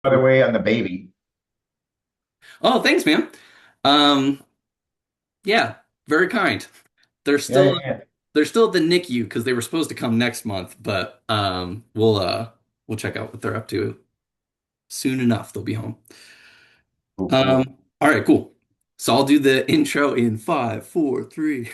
By the way, on the baby. Oh, thanks, man. Um, yeah, very kind. They're Yeah, still yeah, yeah. they're still at the NICU because they were supposed to come next month, but we'll check out what they're up to soon enough. They'll be home. Cool, cool. All right, cool. So I'll do the intro in five, four, three.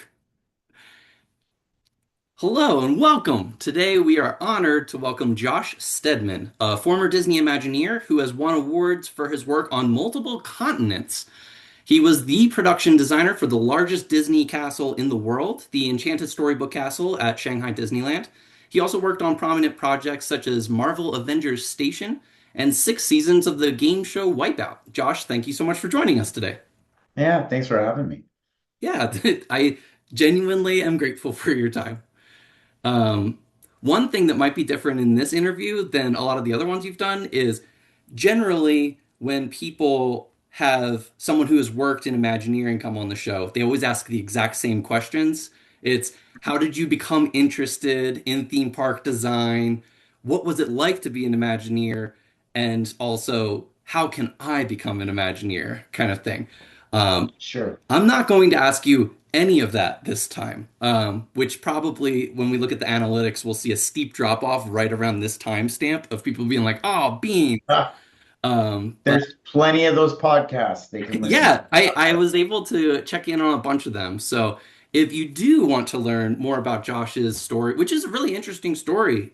Hello and welcome. Today we are honored to welcome Josh Steadman, a former Disney Imagineer who has won awards for his work on multiple continents. He was the production designer for the largest Disney castle in the world, the Enchanted Storybook Castle at Shanghai Disneyland. He also worked on prominent projects such as Marvel Avengers Station and 6 seasons of the game show Wipeout. Josh, thank you so much for joining us today. Yeah, thanks for having me. Yeah, I genuinely am grateful for your time. Um, One thing that might be different in this interview than a lot of the other ones you've done is generally when people have someone who has worked in Imagineering come on the show, they always ask the exact same questions. It's how did you become interested in theme park design? What was it like to be an Imagineer? And also, how can I become an Imagineer? Kind of thing. Um, Sure. I'm not going to ask you any of that this time, which probably when we look at the analytics, we'll see a steep drop off right around this timestamp of people being like, oh, beans. Ah, But there's plenty of those podcasts they can listen to. yeah, I was able to check in on a bunch of them. So if you do want to learn more about Josh's story, which is a really interesting story,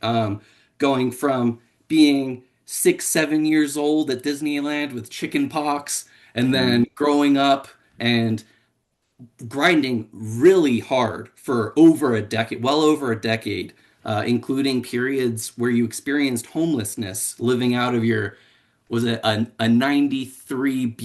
going from being 6, 7 years old at Disneyland with chicken pox and Mhm. then growing up and grinding really hard for over a decade, well over a decade, including periods where you experienced homelessness, living out of your, was it a 93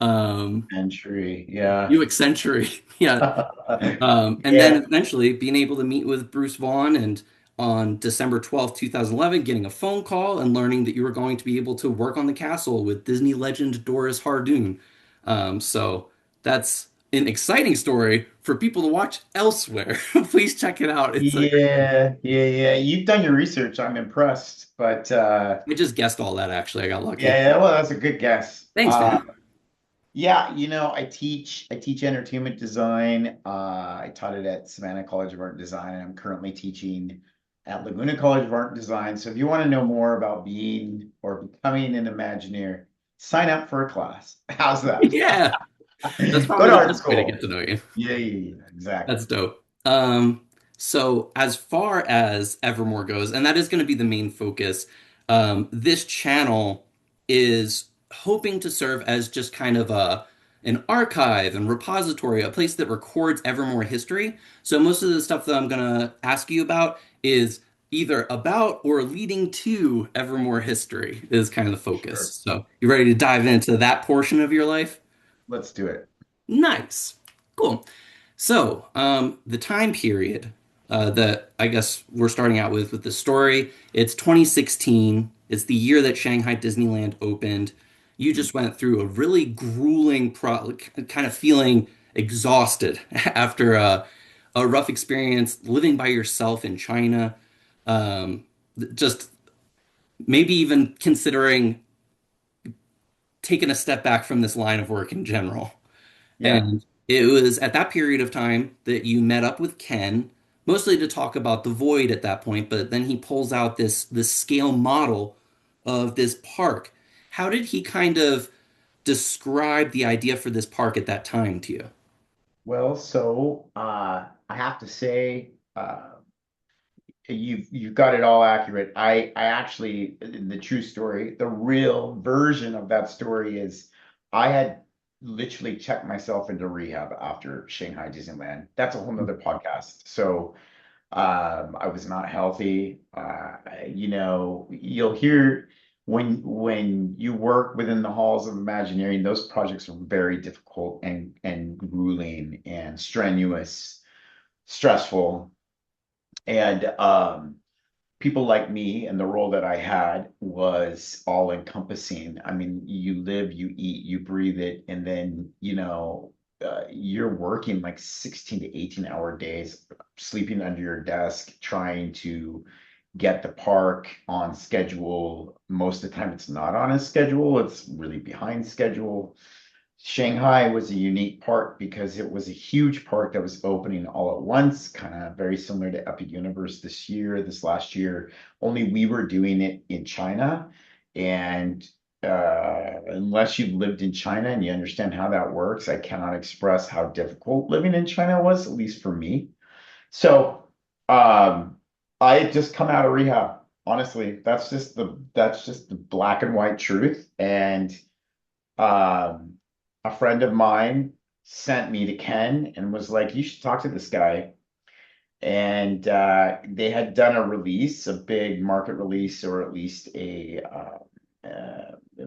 Entry, yeah. Buick Century? Yeah. And then Yeah, eventually being able to meet with Bruce Vaughan and on December 12th, 2011, getting a phone call and learning that you were going to be able to work on the castle with Disney legend Doris Hardoon. So that's an exciting story for people to watch elsewhere. Please check it out. yeah, yeah, yeah. You've done your research. I'm impressed. But I just guessed all that actually. I got lucky. yeah, yeah, well, that's a good guess. Thanks, man. Yeah, I teach entertainment design. I taught it at Savannah College of Art and Design, and I'm currently teaching at Laguna College of Art and Design. So if you want to know more about being or becoming an Imagineer, sign up for a class. How's that? Yeah, that's Go probably to the art best way to get school. to know you. Yeah, yeah, yeah, exactly. That's dope. So as far as Evermore goes, and that is going to be the main focus, this channel is hoping to serve as just kind of an archive and repository, a place that records Evermore history. So most of the stuff that I'm going to ask you about is either about or leading to Evermore history is kind of the focus. Sure. So you ready to dive into that portion of your life? Let's do it. Nice. Cool. So, the time period that I guess we're starting out with the story, it's 2016. It's the year that Shanghai Disneyland opened. You just went through a really grueling kind of feeling exhausted after a rough experience living by yourself in China. Just maybe even considering taking a step back from this line of work in general. Yeah. And it was at that period of time that you met up with Ken, mostly to talk about the void at that point, but then he pulls out this scale model of this park. How did he kind of describe the idea for this park at that time to you? Well, so I have to say, you've got it all accurate. I actually the true story, the real version of that story is I had literally checked myself into rehab after Shanghai Disneyland. That's a whole nother podcast. So I was not healthy. You'll hear when you work within the halls of Imagineering, those projects are very difficult and grueling and strenuous, stressful. And people like me and the role that I had was all encompassing. I mean, you live, you eat, you breathe it, and then, you're working like 16 to 18 hour days, sleeping under your desk, trying to get the park on schedule. Most of the time, it's not on a schedule, it's really behind schedule. Shanghai was a unique park because it was a huge park that was opening all at once, kind of very similar to Epic Universe this last year. Only we were doing it in China. And unless you've lived in China and you understand how that works, I cannot express how difficult living in China was, at least for me. So I had just come out of rehab. Honestly, that's just the black and white truth. And um, a friend of mine sent me to Ken and was like, "You should talk to this guy." And they had done a release, a big market release, or at least it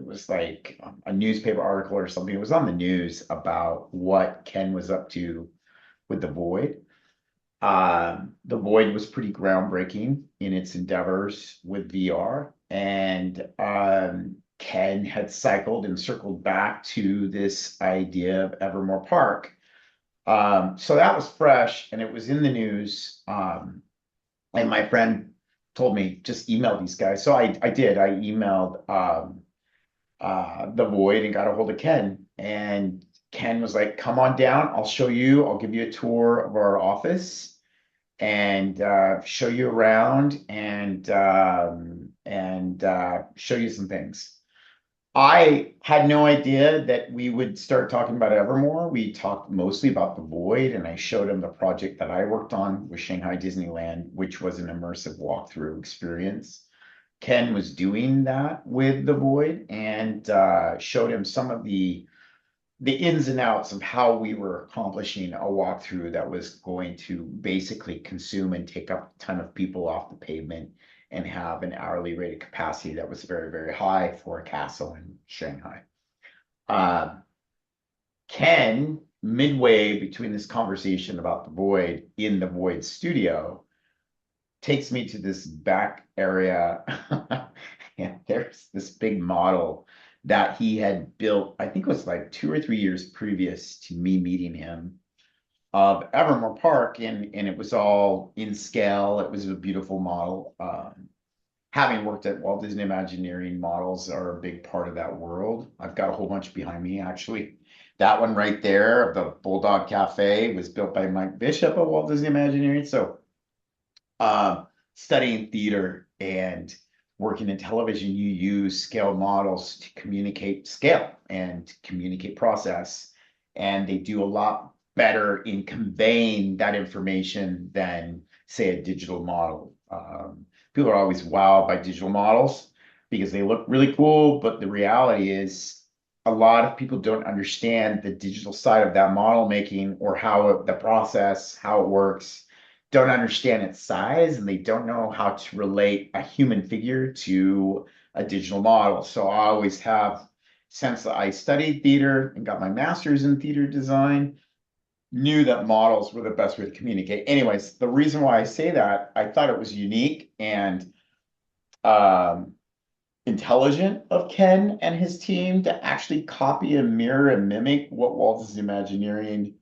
was like a newspaper article or something. It was on the news about what Ken was up to with the Void. The Void was pretty groundbreaking in its endeavors with VR, and Ken had cycled and circled back to this idea of Evermore Park. So that was fresh and it was in the news. And my friend told me just email these guys. So I did. I emailed the Void and got a hold of Ken. And Ken was like, "Come on down. I'll show you. I'll give you a tour of our office and show you around and show you some things." I had no idea that we would start talking about Evermore. We talked mostly about the Void, and I showed him the project that I worked on with Shanghai Disneyland, which was an immersive walkthrough experience. Ken was doing that with the Void and showed him some of the ins and outs of how we were accomplishing a walkthrough that was going to basically consume and take up a ton of people off the pavement and have an hourly rated capacity that was very, very high for a castle in Shanghai. Uh, Ken, midway between this conversation about the Void in the Void studio, takes me to this back area. And there's this big model that he had built, I think it was like 2 or 3 years previous to me meeting him, of Evermore Park, and it was all in scale. It was a beautiful model. Having worked at Walt Disney Imagineering, models are a big part of that world. I've got a whole bunch behind me, actually. That one right there, the Bulldog Cafe, was built by Mike Bishop at Walt Disney Imagineering. So studying theater and working in television, you use scale models to communicate scale and communicate process. And they do a lot better in conveying that information than, say, a digital model. People are always wowed by digital models because they look really cool, but the reality is a lot of people don't understand the digital side of that model making or the process, how it works, don't understand its size, and they don't know how to relate a human figure to a digital model. So I always have, since I studied theater and got my master's in theater design, knew that models were the best way to communicate. Anyways, the reason why I say that, I thought it was unique and um, intelligent of Ken and his team to actually copy and mirror and mimic what Walt Disney Imagineering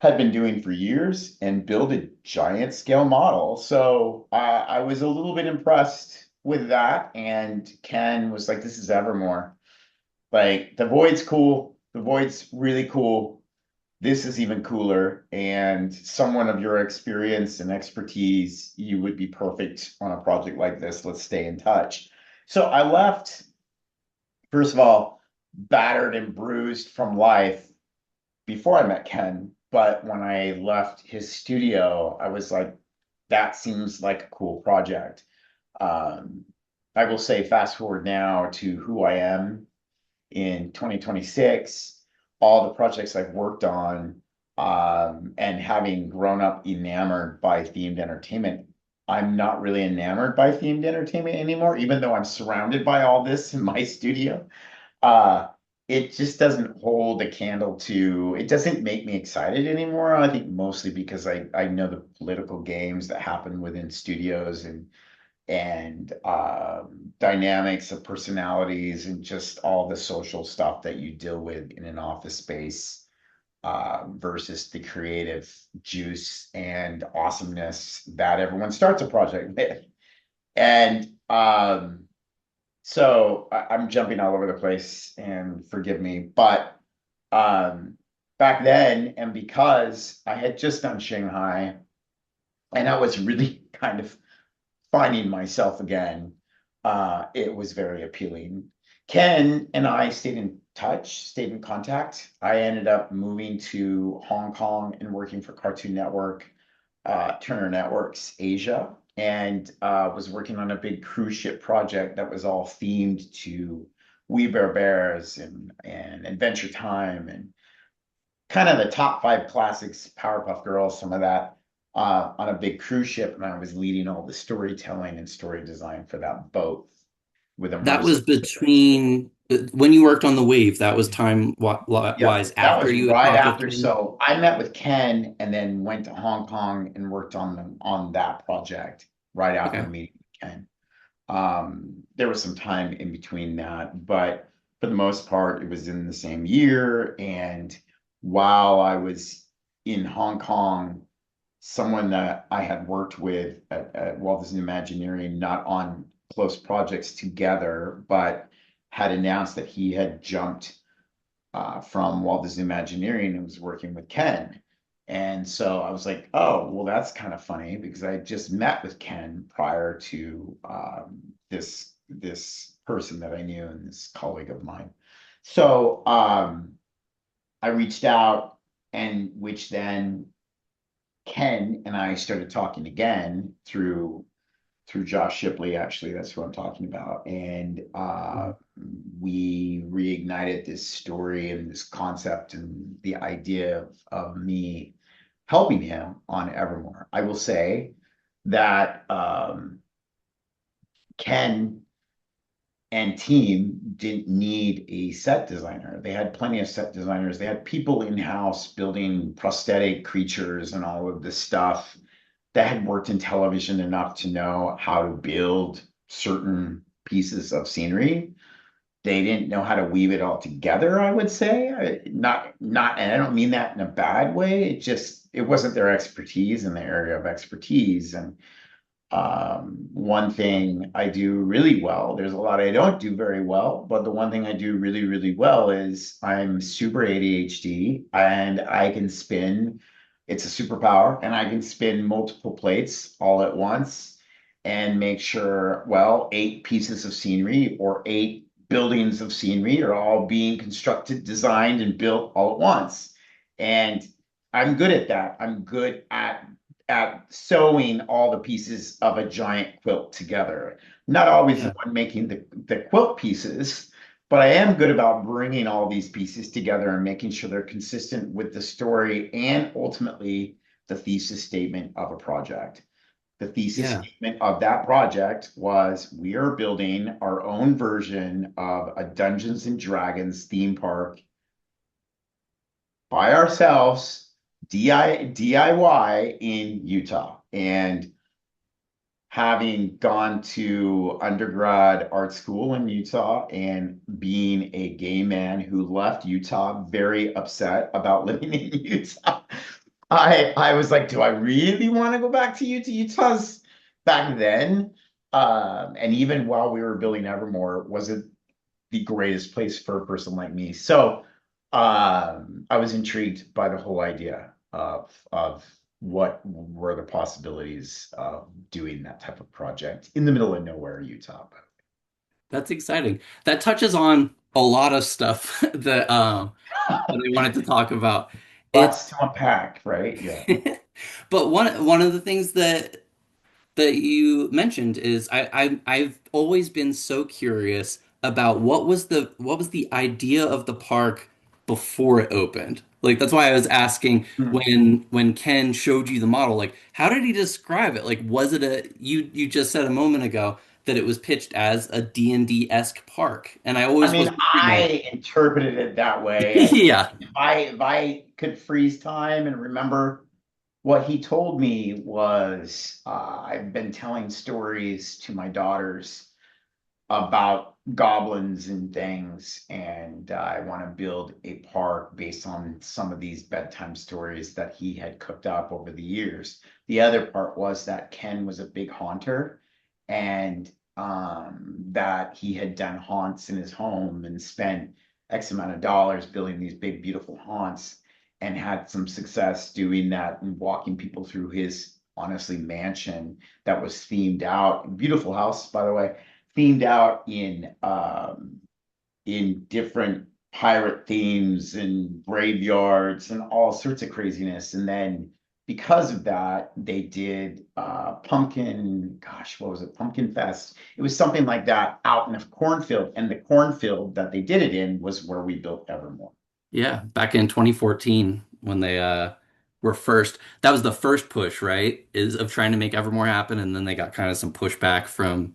had been doing for years and build a giant scale model. So I was a little bit impressed with that. And Ken was like, "This is Evermore. Like, the Void's cool. The Void's really cool. This is even cooler. And someone of your experience and expertise, you would be perfect on a project like this. Let's stay in touch." So I left, first of all, battered and bruised from life before I met Ken. But when I left his studio, I was like, that seems like a cool project. Um, I will say, fast forward now to who I am in 2026, all the projects I've worked on, and having grown up enamored by themed entertainment, I'm not really enamored by themed entertainment anymore, even though I'm surrounded by all this in my studio. Uh, it just doesn't hold a candle to, it doesn't make me excited anymore. I think mostly because I know the political games that happen within studios and dynamics of personalities and just all the social stuff that you deal with in an office space versus the creative juice and awesomeness that everyone starts a project with. And so I'm jumping all over the place and forgive me, but um, back then, and because I had just done Shanghai and I was really kind of finding myself again, it was very appealing. Ken and I stayed in touch, stayed in contact. I ended up moving to Hong Kong and working for Cartoon Network, Turner Networks Asia, and was working on a big cruise ship project that was all themed to We Bare Bears and Adventure Time and kind of the top five classics, Powerpuff Girls, some of that, on a big cruise ship, and I was leading all the storytelling and story design for that boat with That immersive was stories. between when you worked on the Wave, that was Yep, wise that after was you had right talked with after. Ken. So I met with Ken and then went to Hong Kong and worked on that project right after Okay. meeting Ken. There was some time in between that, but for the most part, it was in the same year. And while I was in Hong Kong, someone that I had worked with at Walt Disney Imagineering, not on close projects together, but had announced that he had jumped from Walt Disney Imagineering and was working with Ken. And so I was like, oh, well, that's kind of funny because I just met with Ken prior to this person that I knew and this colleague of mine. So I reached out, and which then Ken and I started talking again through Josh Shipley, actually, that's who I'm talking about. And Mhm. we reignited this story and this concept and the idea of me helping him on Evermore. I will say that Ken and team didn't need a set designer. They had plenty of set designers. They had people in-house building prosthetic creatures and all of this stuff that had worked in television enough to know how to build certain pieces of scenery. They didn't know how to weave it all together, I would say. Not, and I don't mean that in a bad way. It wasn't their expertise in the area of expertise. And one thing I do really well, there's a lot I don't do very well, but the one thing I do really, really well is I'm super ADHD and I can spin. It's a superpower, and I can spin multiple plates all at once and make sure, well, eight pieces of scenery or eight buildings of scenery are all being constructed, designed, and built all at once. And I'm good at that. I'm good at sewing all the pieces of a giant quilt together. Not always the Yeah. one making the quilt pieces, but I am good about bringing all these pieces together and making sure they're consistent with the story and ultimately the thesis statement of a project. The thesis Yeah. statement of that project was we are building our own version of a Dungeons and Dragons theme park by ourselves, DIY in Utah. And having gone to undergrad art school in Utah and being a gay man who left Utah very upset about living in Utah, I was like, do I really want to go back to Utah? Utah's back then, and even while we were building Evermore, wasn't the greatest place for a person like me. So I was intrigued by the whole idea of what were the possibilities of doing that type of project in the middle of nowhere, Utah. That's exciting. That touches on a lot of stuff that I wanted to talk about. Lots It's to unpack, right? Yeah. but one of the things that you mentioned is I've always been so curious about what was the idea of the park before it opened. Like that's why I was asking Hmm. when Ken showed you the model, like how did he describe it? Like was it a you just said a moment ago that it was pitched as a D&D-esque park. And I I always mean, was wondering like I interpreted it that way. I think yeah. if I could freeze time and remember what he told me was, I've been telling stories to my daughters about goblins and things, and I want to build a park based on some of these bedtime stories that he had cooked up over the years. The other part was that Ken was a big haunter, and that he had done haunts in his home and spent X amount of dollars building these big, beautiful haunts and had some success doing that and walking people through his honestly mansion that was themed out. Beautiful house, by the way, themed out in different pirate themes and graveyards and all sorts of craziness. And then because of that, they did pumpkin, gosh, what was it? Pumpkin Fest. It was something like that out in a cornfield. And the cornfield that they did it in was where we built Evermore. Yeah, back in 2014 when they were first. That was the first push, right? Is of trying to make Evermore happen, and then they got kind of some pushback from.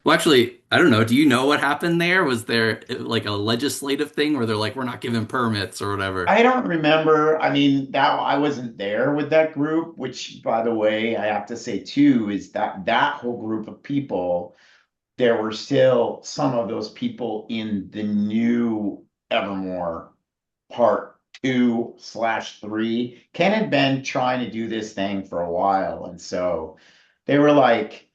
Well, actually, I don't know. Do you know what happened there? Was there like a legislative thing where they're like, we're not giving permits or whatever? I don't remember. I mean, that I wasn't there with that group, which, by the way, I have to say too, is that that whole group of people, there were still some of those people in the new Evermore part 2/3. Ken had been trying to do this thing for a while. And so they were like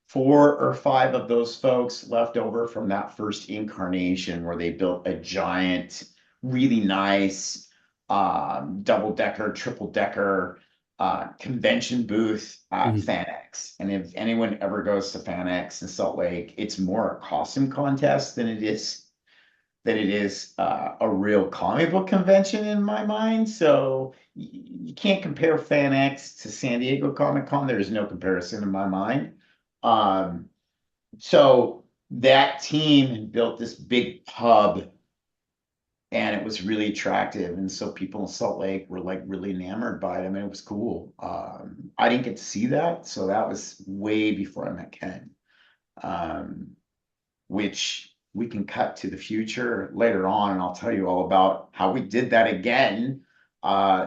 4 or 5 of those folks left over from that first incarnation where they built a giant, really nice double decker, triple decker convention booth at Mhm. FanX. And if anyone ever goes to FanX in Salt Lake, it's more a costume contest than it is a real comic book convention in my mind. So you can't compare FanX to San Diego Comic Con. There's no comparison in my mind. Um, so that team had built this big pub and it was really attractive. And so people in Salt Lake were like really enamored by it. I mean, it was cool. I didn't get to see that. So that was way before I met Ken. Um, which we can cut to the future later on, and I'll tell you all about how we did that again.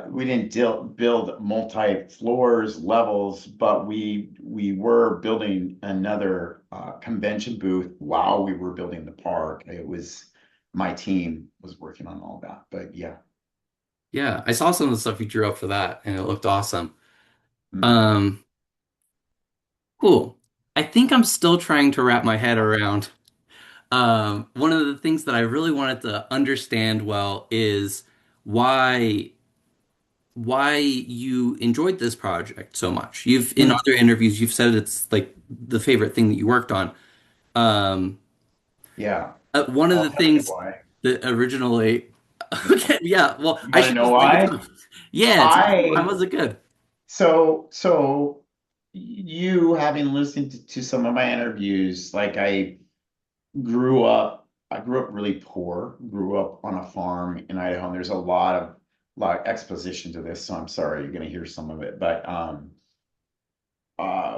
We didn't build multi floors levels, but we were building another convention booth while we were building the park. It was my team was working on all that, but yeah. Yeah, I saw some of the stuff you drew up for that, and it looked awesome. Mm. Um, cool. I think I'm still trying to wrap my head around. One of the things that I really wanted to understand well is why why you enjoyed this project so much. You've in Mm. other interviews you've said it's like the favorite thing that you worked on. Um, Yeah, one of I'll the tell you things why. that originally, okay, yeah, well, You I want to should know just let you why? talk. Yeah, why I was it good? so you having listened to some of my interviews, like I grew up really poor, grew up on a farm in Idaho, and there's a lot of exposition to this, so I'm sorry you're gonna hear some of it. But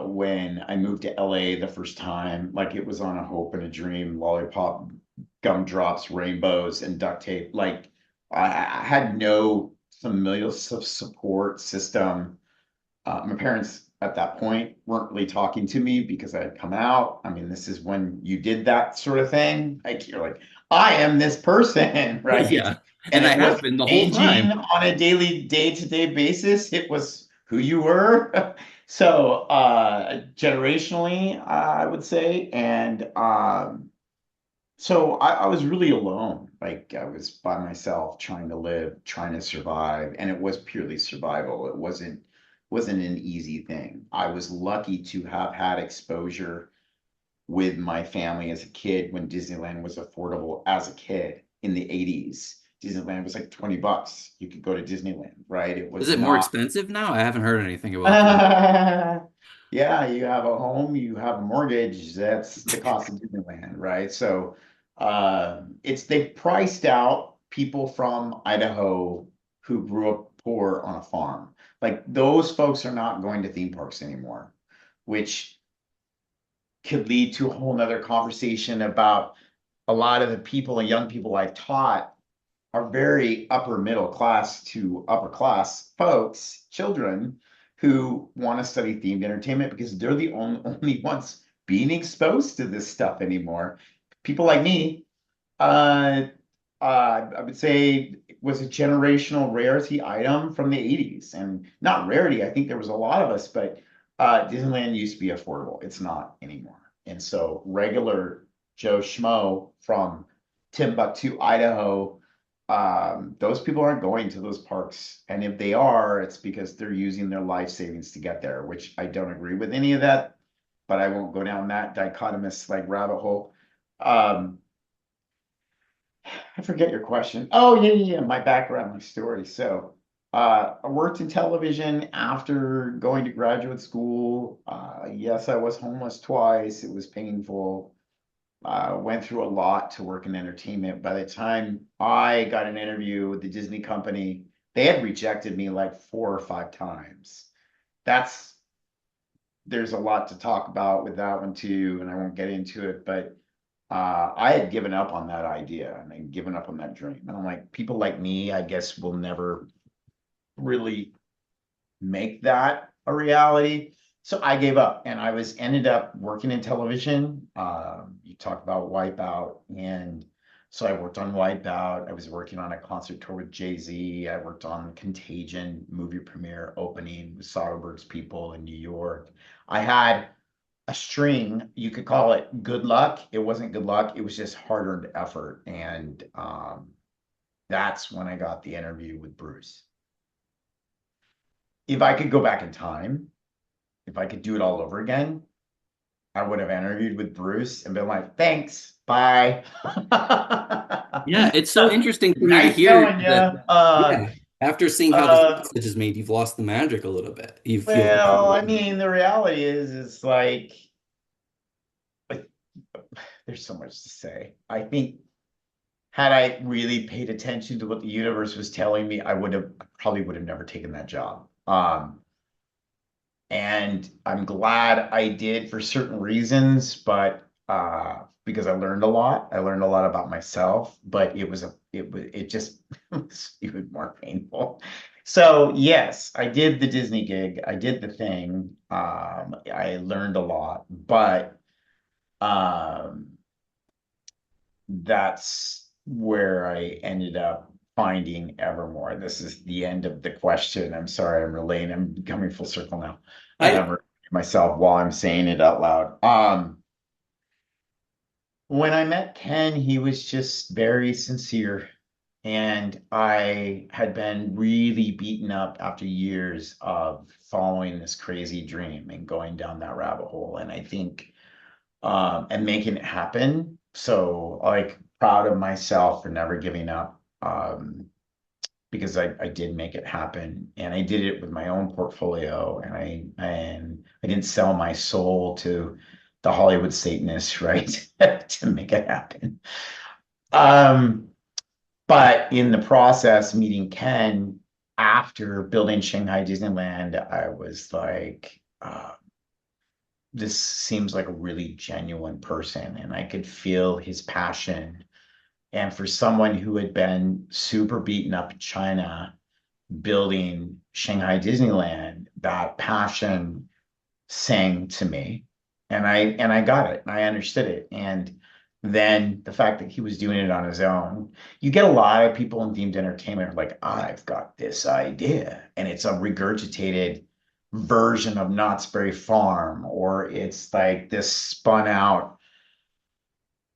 when I moved to LA the first time, like it was on a hope and a dream, lollipop, gumdrops, rainbows, and duct tape. Like I had no familial support system. My parents at that point weren't really talking to me because I had come out. I mean, this is when you did that sort of thing. Like you're like, I am this person, right? Yeah, And and I it have was been the whole changing time. on a daily, day-to-day basis. It was who you were. So generationally, I would say, and so I was really alone. Like I was by myself trying to live, trying to survive, and it was purely survival. It wasn't an easy thing. I was lucky to have had exposure with my family as a kid when Disneyland was affordable as a kid in the 80s. Disneyland was like $20. You could go to Disneyland, right? It Is was it more not expensive now? I haven't heard anything about that. yeah, you have a home, you have a mortgage, that's the cost of Disneyland, right? So it's they priced out people from Idaho who grew up poor on a farm. Like those folks are not going to theme parks anymore, which could lead to a whole nother conversation about a lot of the people and young people I've taught are very upper middle class to upper class folks, children who want to study themed entertainment because they're the only ones being exposed to this stuff anymore. People like me, uh, I would say it was a generational rarity item from the 80s. And not rarity, I think there was a lot of us, but Disneyland used to be affordable. It's not anymore. And so regular Joe Schmo from Timbuktu, Idaho, those people aren't going to those parks. And if they are, it's because they're using their life savings to get there, which I don't agree with any of that, but I won't go down that dichotomous like rabbit hole. Um, I forget your question. Oh, yeah, yeah, yeah, my background, my story. So, I worked in television after going to graduate school. Yes, I was homeless twice. It was painful. Went through a lot to work in entertainment. By the time I got an interview with the Disney company, they had rejected me like 4 or 5 times. That's There's a lot to talk about with that one too, and I won't get into it, but I had given up on that idea and I'd given up on that dream. And I'm like, people like me, I guess, will never really make that a reality. So I gave up and I was ended up working in television. You talk about Wipeout. And so I worked on Wipeout. I was working on a concert tour with Jay-Z. I worked on Contagion movie premiere opening with Soderbergh's people in New York. I had a string, you could call it good luck. It wasn't good luck, it was just hard-earned effort. And that's when I got the interview with Bruce. If I could go back in time, if I could do it all over again, I would have interviewed with Bruce and been like, thanks, bye. Yeah, it's so interesting for me to Nice hear knowing you. that. Yeah, after seeing how this Uh, message is made, you've lost the magic a little bit. You've lost well, I the mean, the reality is like, there's so much to say. I think had I really paid attention to what the universe was telling me, I probably would have never taken that job. And I'm glad I did for certain reasons, but because I learned a lot. I learned a lot about myself, but it just was even more painful. So yes, I did the Disney gig. I did the thing. I learned a lot, but um that's where I ended up finding Evermore. This is the end of the question. I'm sorry, I'm relaying. I'm coming full circle now, and I I'm repeating myself while I'm saying it out loud. When I met Ken, he was just very sincere, and I had been really beaten up after years of following this crazy dream and going down that rabbit hole. And I think and making it happen. So like proud of myself for never giving up. Because I did make it happen and I did it with my own portfolio and I didn't sell my soul to the Hollywood Satanists, right? To make it happen. Um, but in the process, meeting Ken after building Shanghai Disneyland, I was like, this seems like a really genuine person and I could feel his passion. And for someone who had been super beaten up in China building Shanghai Disneyland, that passion sang to me. And I got it and I understood it. And then the fact that he was doing it on his own, you get a lot of people in themed entertainment like, I've got this idea. And it's a regurgitated version of Knott's Berry Farm, or it's like this spun out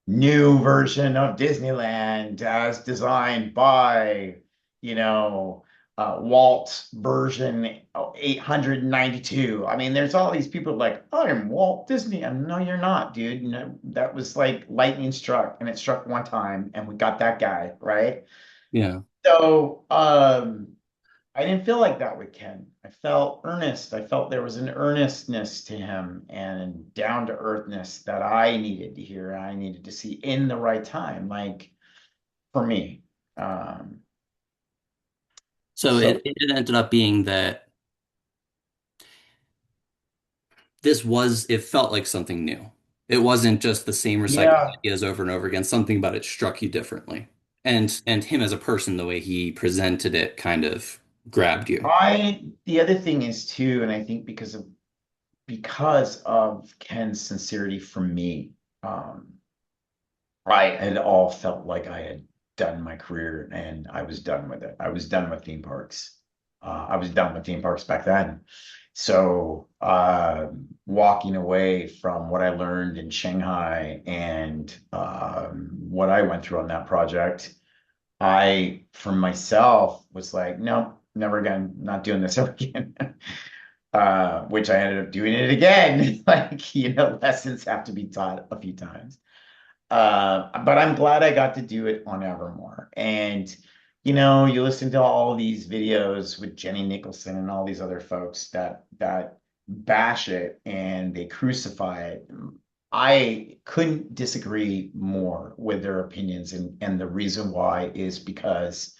new version of Disneyland as designed by, you know, Walt version 892. I mean, there's all these people like, I'm Walt Disney. And no, you're not, dude. No, that was like lightning struck and it struck one time and we got that guy, right? yeah. So, I didn't feel like that with Ken. I felt earnest. I felt there was an earnestness to him and down to earthness that I needed to hear. I needed to see in the right time, like for me. Um, So so it ended up being that it felt like something new. It wasn't just the same recycled yeah, ideas over and over again. Something about it struck you differently. And him as a person, the way he presented it kind of grabbed you. the other thing is too, and I think because of Ken's sincerity for me, um, I had all felt like I had done my career and I was done with it. I was done with theme parks. I was done with theme parks back then. So, walking away from what I learned in Shanghai and what I went through on that project, I, for myself, was like, no, never again, not doing this ever again. Which I ended up doing it again. Like, lessons have to be taught a few times. But I'm glad I got to do it on Evermore. And, you listen to all these videos with Jenny Nicholson and all these other folks that bash it and they crucify it. I couldn't disagree more with their opinions, and the reason why is because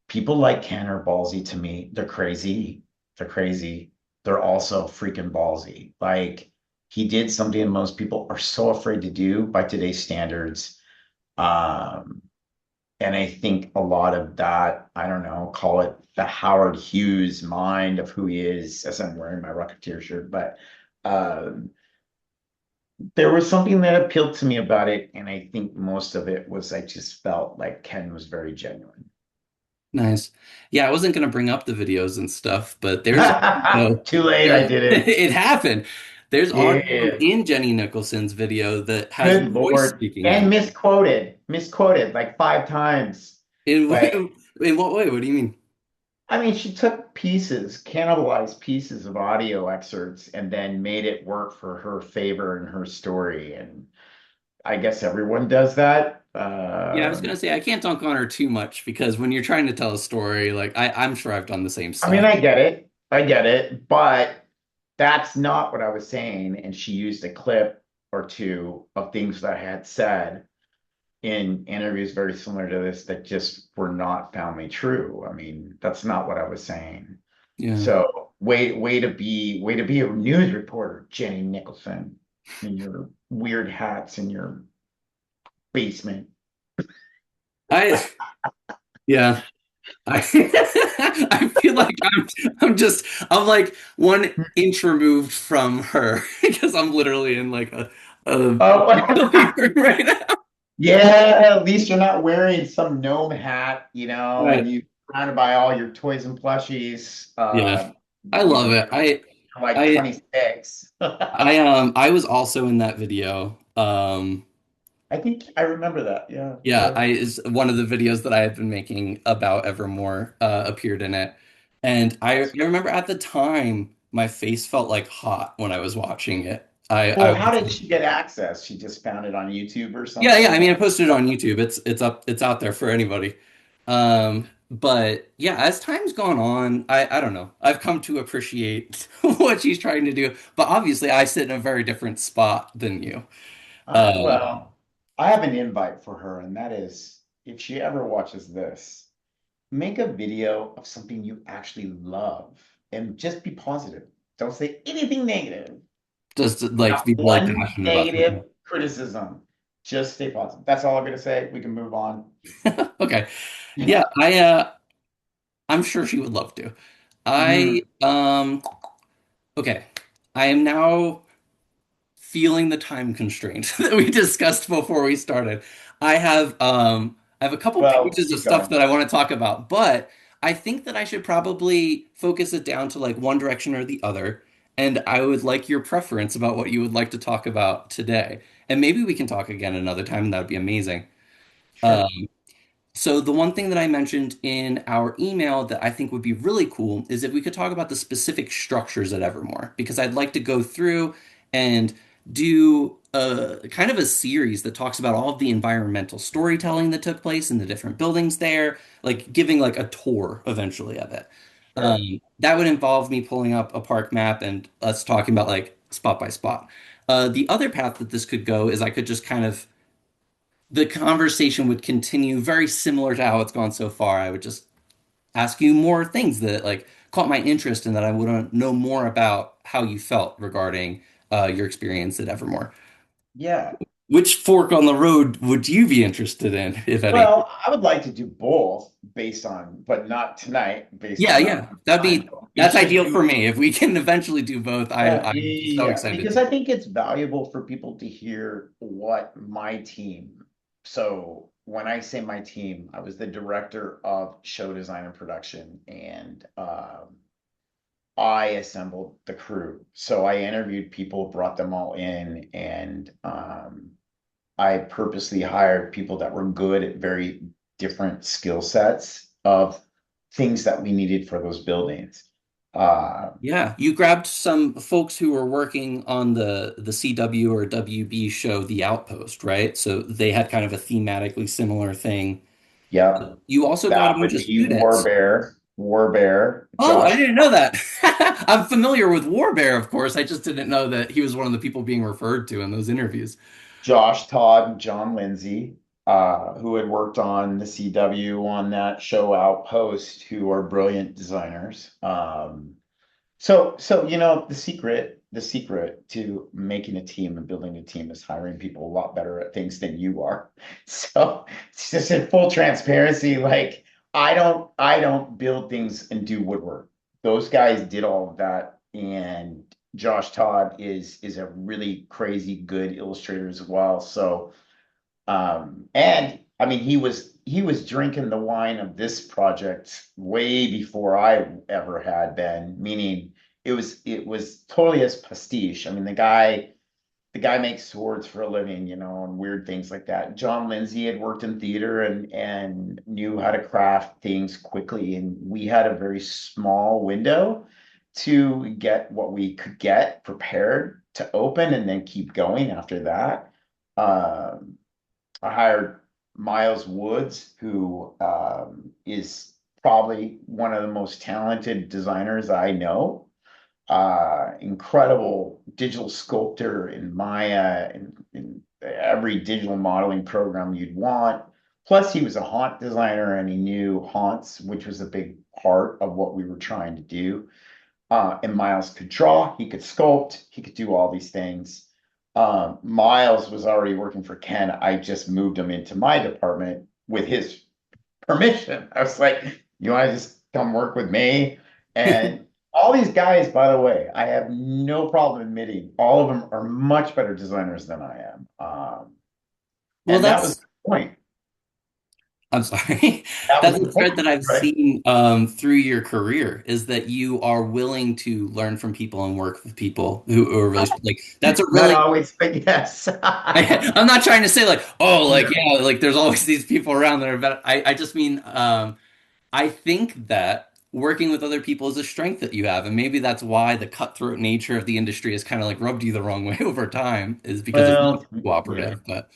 people like Ken are ballsy to me. They're crazy. They're crazy. They're also freaking ballsy. Like, he did something most people are so afraid to do by today's standards. Um, and I think a lot of that, I don't know, call it the Howard Hughes mind of who he is, as I'm wearing my Rocketeer shirt, but um, there was something that appealed to me about it, and I think most of it was I just felt like Ken was very genuine. Nice. Yeah, I wasn't gonna bring up the videos and stuff, but there's Too late, I there, did it. it happened. There's audio Yeah. in Jenny Nicholson's video that has Good your voice Lord. speaking And out. misquoted like 5 times. In Like, in what way? What do you mean? I mean, she took pieces, cannibalized pieces of audio excerpts, and then made it work for her favor and her story. And I guess everyone does that. Yeah, I was gonna say I can't dunk on her too much because when you're trying to tell a story, like I'm sure I've done the same I mean, stuff. I get it. I get it. But that's not what I was saying. And she used a clip or two of things that I had said in interviews very similar to this that just were not found me true. I mean, that's not what I was saying. Yeah. So way to be a news reporter, Jenny Nicholson, in your weird hats in your basement. I yeah. I I feel like I'm like 1 inch removed from her because I'm literally in like a living Oh, room right now. yeah, at least you're not wearing some gnome hat, and Right. you surrounded by all your toys and plushies. Yeah. I love it. You're like I 26. I was also in that video. I think I remember that. Yeah, Yeah, yeah. I is one of the videos that I had been making about Evermore appeared in it. And I remember at the time my face felt like hot when I was watching it. I Well, was how did she get access? She just found it on YouTube or yeah, I something? mean I posted it on YouTube. It's out there for anybody. But yeah, as time's gone on, I don't know. I've come to appreciate what she's trying to do. But obviously I sit in a very different spot than you. Um, Well, I have an invite for her, and that is if she ever watches this, make a video of something you actually love and just be positive. Don't say anything negative. just to, like Not be really one passionate about negative something. criticism. Just stay positive. That's all I'm going to say. We can move on. Okay. Yeah, I'm sure she would love to. I Mhm. okay. I am now feeling the time constraint that we discussed before we started. I have a couple Well, pages of keep stuff going. that I want to talk about, but I think that I should probably focus it down to like one direction or the other. And I would like your preference about what you would like to talk about today. And maybe we can talk again another time, and that would be amazing. Sure. Um, So the one thing that I mentioned in our email that I think would be really cool is if we could talk about the specific structures at Evermore, because I'd like to go through and do a kind of a series that talks about all of the environmental storytelling that took place in the different buildings there, like giving like a tour eventually of it. Sure. That would involve me pulling up a park map and us talking about like spot by spot. The other path that this could go is I could just kind of the conversation would continue very similar to how it's gone so far. I would just ask you more things that like caught my interest and that I want to know more about how you felt regarding your experience at Evermore. Yeah. Which fork on the road would you be interested in, if any? Well, I would like to do both based on, but not tonight, based Yeah, on yeah, time. We that's should ideal do, for me. If we can eventually do both, yeah, I'm so yeah, excited because to. I think it's valuable for people to hear what my team. So when I say my team, I was the director of show design and production, and I assembled the crew. So I interviewed people, brought them all in, and I purposely hired people that were good at very different skill sets of things that we needed for those buildings. Uh, Yeah, you grabbed some folks who were working on the CW or WB show, The Outpost, right? So they had kind of a thematically similar thing. yeah, You also got a that bunch would of be War students. Bear, War Bear, Oh, I Josh, didn't know that. I'm familiar with Warbear, of course. I just didn't know that he was one of the people being referred to in those interviews. Josh Todd, and John Lindsay, who had worked on the CW on that show Outpost, who are brilliant designers. So the secret to making a team and building a team is hiring people a lot better at things than you are. So it's just in full transparency, like I don't build things and do woodwork. Those guys did all of that, and Josh Todd is a really crazy good illustrator as well. So and I mean, he was drinking the wine of this project way before I ever had been, meaning it was totally as pastiche. I mean, the guy makes swords for a living, and weird things like that. John Lindsay had worked in theater and knew how to craft things quickly, and we had a very small window to get what we could get prepared to open and then keep going after that. Um, I hired Miles Woods, who is probably one of the most talented designers I know. Incredible digital sculptor in Maya and every digital modeling program you'd want. Plus, he was a haunt designer and he knew haunts, which was a big part of what we were trying to do. And Miles could draw, he could sculpt, he could do all these things. Miles was already working for Ken. I just moved him into my department with his permission. I was like, you want to just come work with me? And all these guys, by the way, I have no problem admitting all of them are much better designers than I am. Well, And that was that's the point. I'm sorry. That was That's the a thread point, that I've right? seen through your career is that you are willing to learn from people and work with people who are really like that's a Not really always, but yes. I'm not trying to say like, oh, like, yeah, like there's always these people around that are better. I just mean, I think that working with other people is a strength that you have. And maybe that's why the cutthroat nature of the industry has kind of like rubbed you the wrong way over time, is because it's not Well, yeah. cooperative. But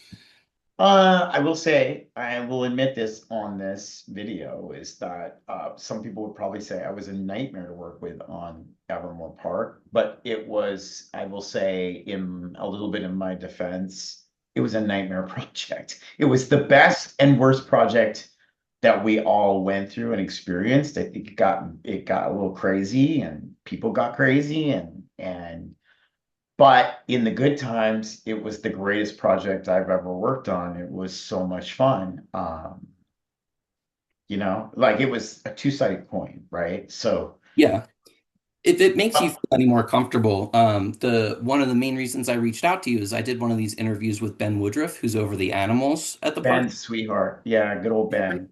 I will say, I will admit this on this video, is that some people would probably say I was a nightmare to work with on Evermore Park, but it was, I will say, in a little bit in my defense, it was a nightmare project. It was the best and worst project that we all went through and experienced. I think it got a little crazy and people got crazy and but in the good times, it was the greatest project I've ever worked on. It was so much fun. Like it was a two-sided coin, right? So, yeah, if it makes you uh, feel any more comfortable, the one of the main reasons I reached out to you is I did one of these interviews with Ben Woodruff, who's over the animals at the park. Ben, sweetheart. Yeah, good old Ben.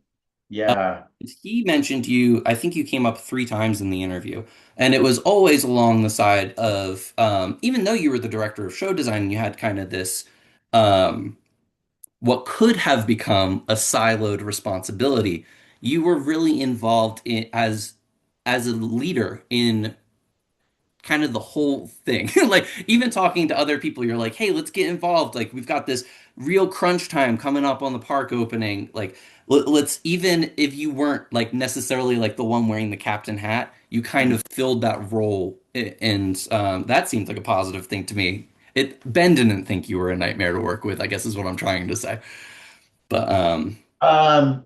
Yeah. He mentioned you, I think you came up 3 times in the interview, and it was always along the side of, even though you were the director of show design, you had kind of this, um, what could have become a siloed responsibility. You were really involved as a leader in kind of the whole thing. Like even talking to other people, you're like, hey, let's get involved. Like we've got this real crunch time coming up on the park opening. Like let's even if you weren't like necessarily like the one wearing the captain hat, you kind of filled that role, and that seems like a positive thing to me. It Ben didn't think you were a nightmare to work with, I guess is what I'm trying to say. But Um,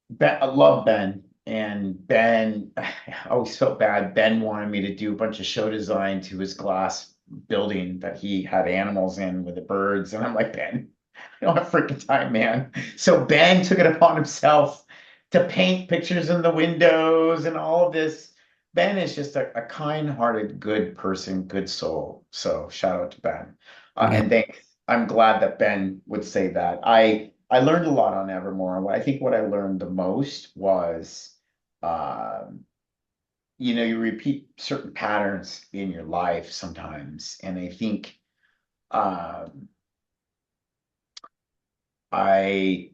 Ben, I love Ben. And Ben, I always felt bad. Ben wanted me to do a bunch of show design to his glass building that he had animals in with the birds. And I'm like, Ben, I don't have freaking time, man. So Ben took it upon himself to paint pictures in the windows and all of this. Ben is just a kind-hearted, good person, good soul. So shout out to Ben. yeah, And thanks. I'm glad that Ben would say that. I learned a lot on Evermore. I think what I learned the most was, um, you repeat certain patterns in your life sometimes. And I think, um, I,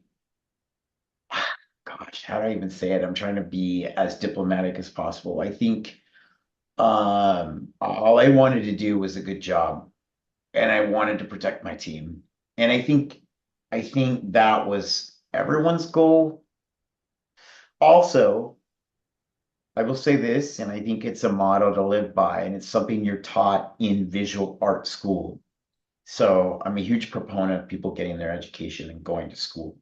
gosh, how do I even say it? I'm trying to be as diplomatic as possible. I think, all I wanted to do was a good job, and I wanted to protect my team. And I think that was everyone's goal. Also, I will say this, and I think it's a motto to live by, and it's something you're taught in visual art school. So I'm a huge proponent of people getting their education and going to school,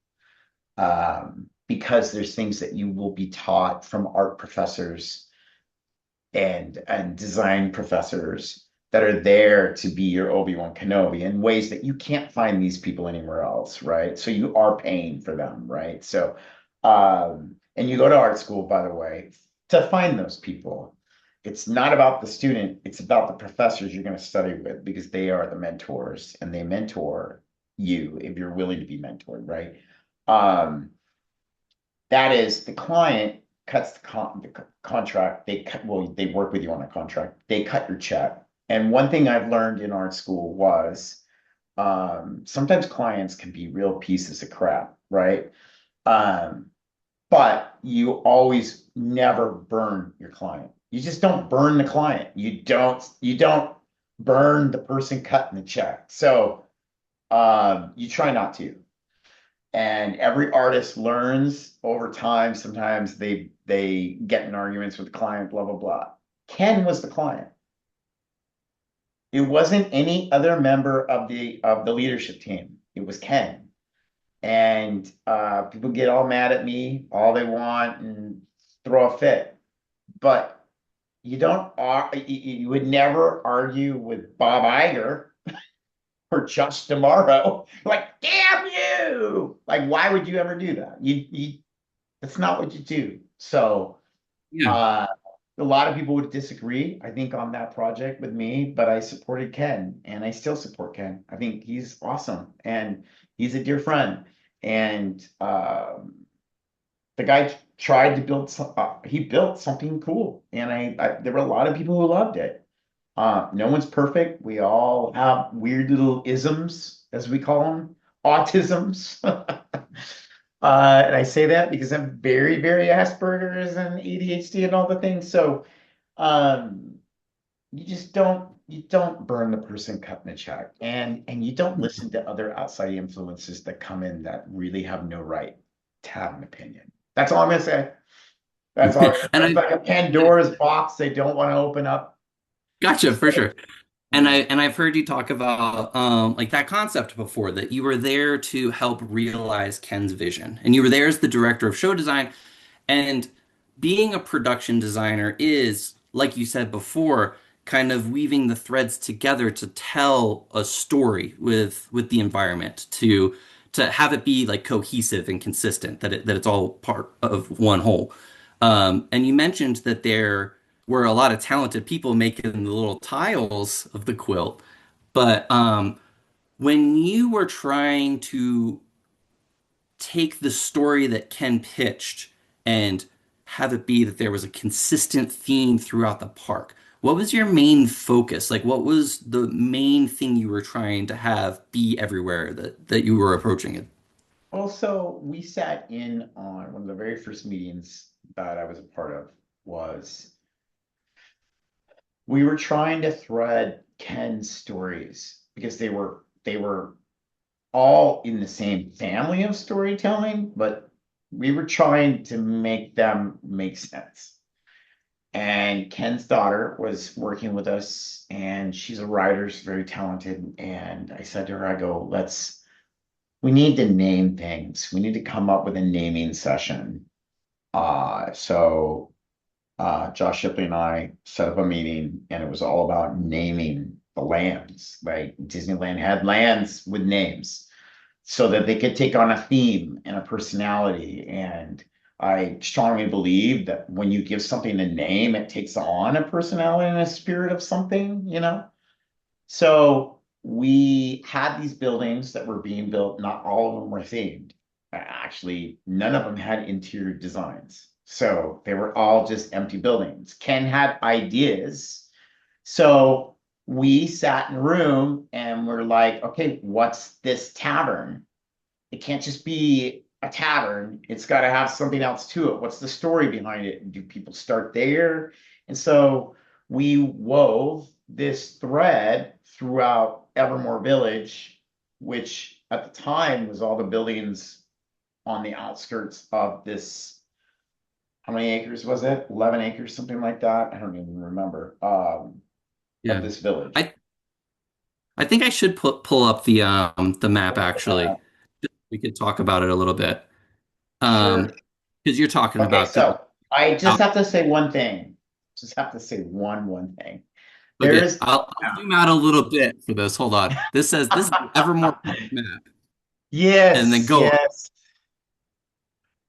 because there's things that you will be taught from art professors and design professors that are there to be your Obi-Wan Kenobi in ways that you can't find these people anywhere else, right? So you are paying for them, right? So, and you go to art school, by the way, to find those people. It's not about the student, it's about the professors you're going to study with because they are the mentors and they mentor you if you're willing to be mentored, right? Um, that is, the client cuts the contract. Well, they work with you on a contract. They cut your check. And one thing I've learned in art school was, sometimes clients can be real pieces of crap, right? Um, but you always never burn your client. You just don't burn the client. You don't burn the person cutting the check. So, you try not to. And every artist learns over time. Sometimes they get in arguments with the client, blah blah blah. Ken was the client. It wasn't any other member of the leadership team. It was Ken. And people get all mad at me, all they want, and throw a fit. But you would never argue with Bob Iger or Josh tomorrow. Like, damn you! Like, why would you ever do that? That's not what you do. So, Yeah. uh, a lot of people would disagree, I think, on that project with me, but I supported Ken and I still support Ken. I think he's awesome and he's a dear friend. And the guy tried to he built something cool. And there were a lot of people who loved it. No one's perfect. We all have weird little isms, as we call them, autisms. And I say that because I'm very, very Asperger's and ADHD and all the things. So, um, you don't burn the person cutting the check, and you don't listen to other outside influences that come in that really have no right to have an opinion. That's all I'm gonna say. That's all. And It's like a Pandora's box they don't want to open up. gotcha for So, sure. And I've heard you talk about like that concept before, that you were there to help realize Ken's vision. And you were there as the director of show design. And being a production designer is, like you said before, kind of weaving the threads together to tell a story with the environment, to have it be like cohesive and consistent, that it's all part of one whole. And you mentioned that there were a lot of talented people making the little tiles of the quilt, but when you were trying to take the story that Ken pitched and have it be that there was a consistent theme throughout the park. What was your main focus? Like, what was the main thing you were trying to have be everywhere that you were approaching it? also, we sat in on one of the very first meetings that I was a part of was we were trying to thread Ken's stories because they were all in the same family of storytelling, but we were trying to make them make sense. And Ken's daughter was working with us, and she's a writer, she's very talented. And I said to her, I go, we need to name things. We need to come up with a naming session. So Josh Shipley and I set up a meeting, and it was all about naming the lands. Like Disneyland had lands with names so that they could take on a theme and a personality. And I strongly believe that when you give something a name, it takes on a personality and a spirit of something. So we had these buildings that were being built. Not all of them were themed. Actually, none of them had interior designs. So they were all just empty buildings. Ken had ideas. So we sat in a room and we're like, okay, what's this tavern? It can't just be a tavern. It's got to have something else to it. What's the story behind it? Do people start there? And so we wove this thread throughout Evermore Village, which at the time was all the buildings on the outskirts of this. How many acres was it? 11 acres, something like that. I don't even remember. Of Yeah. this village. I I think I should pull up the map actually. We could talk about it a little bit. Sure. Um, because you're talking Okay, about the so I just out. have to say one thing. Just have to say one thing. There Okay, is I'll zoom out a little bit for this. Hold on. This is the Evermore Park map, and then yes, go on. yes.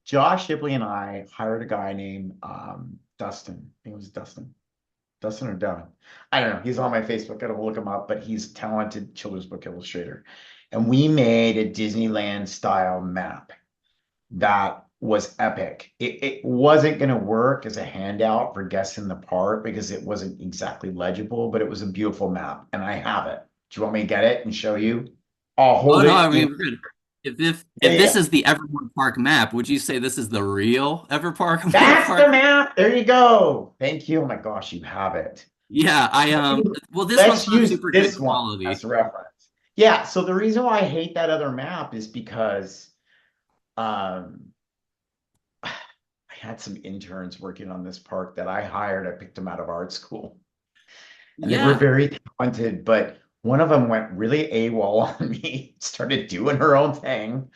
Josh Shipley and I hired a guy named Dustin. I think it was Dustin. Dustin or Devin. I don't know. He's on my Facebook. I gotta look him up, but he's a talented children's book illustrator. And we made a Disneyland style map that was epic. It wasn't going to work as a handout for guests in the park because it wasn't exactly legible, but it was a beautiful map, and I have it. Do you want me to get it and show you? I'll Oh hold no, I it in. mean we're good. If this Yeah, is the Evermore Park map, would you say this is the real Evermore that's the Park? map. There you go. Thank you. Oh my gosh, you have it. Yeah, well this one's Let's not use super good this one as quality. a reference. Yeah, so the reason why I hate that other map is because um I had some interns working on this park that I hired. I picked them out of art school. And they were Yeah. very talented, but one of them went really AWOL on me, started doing her own thing.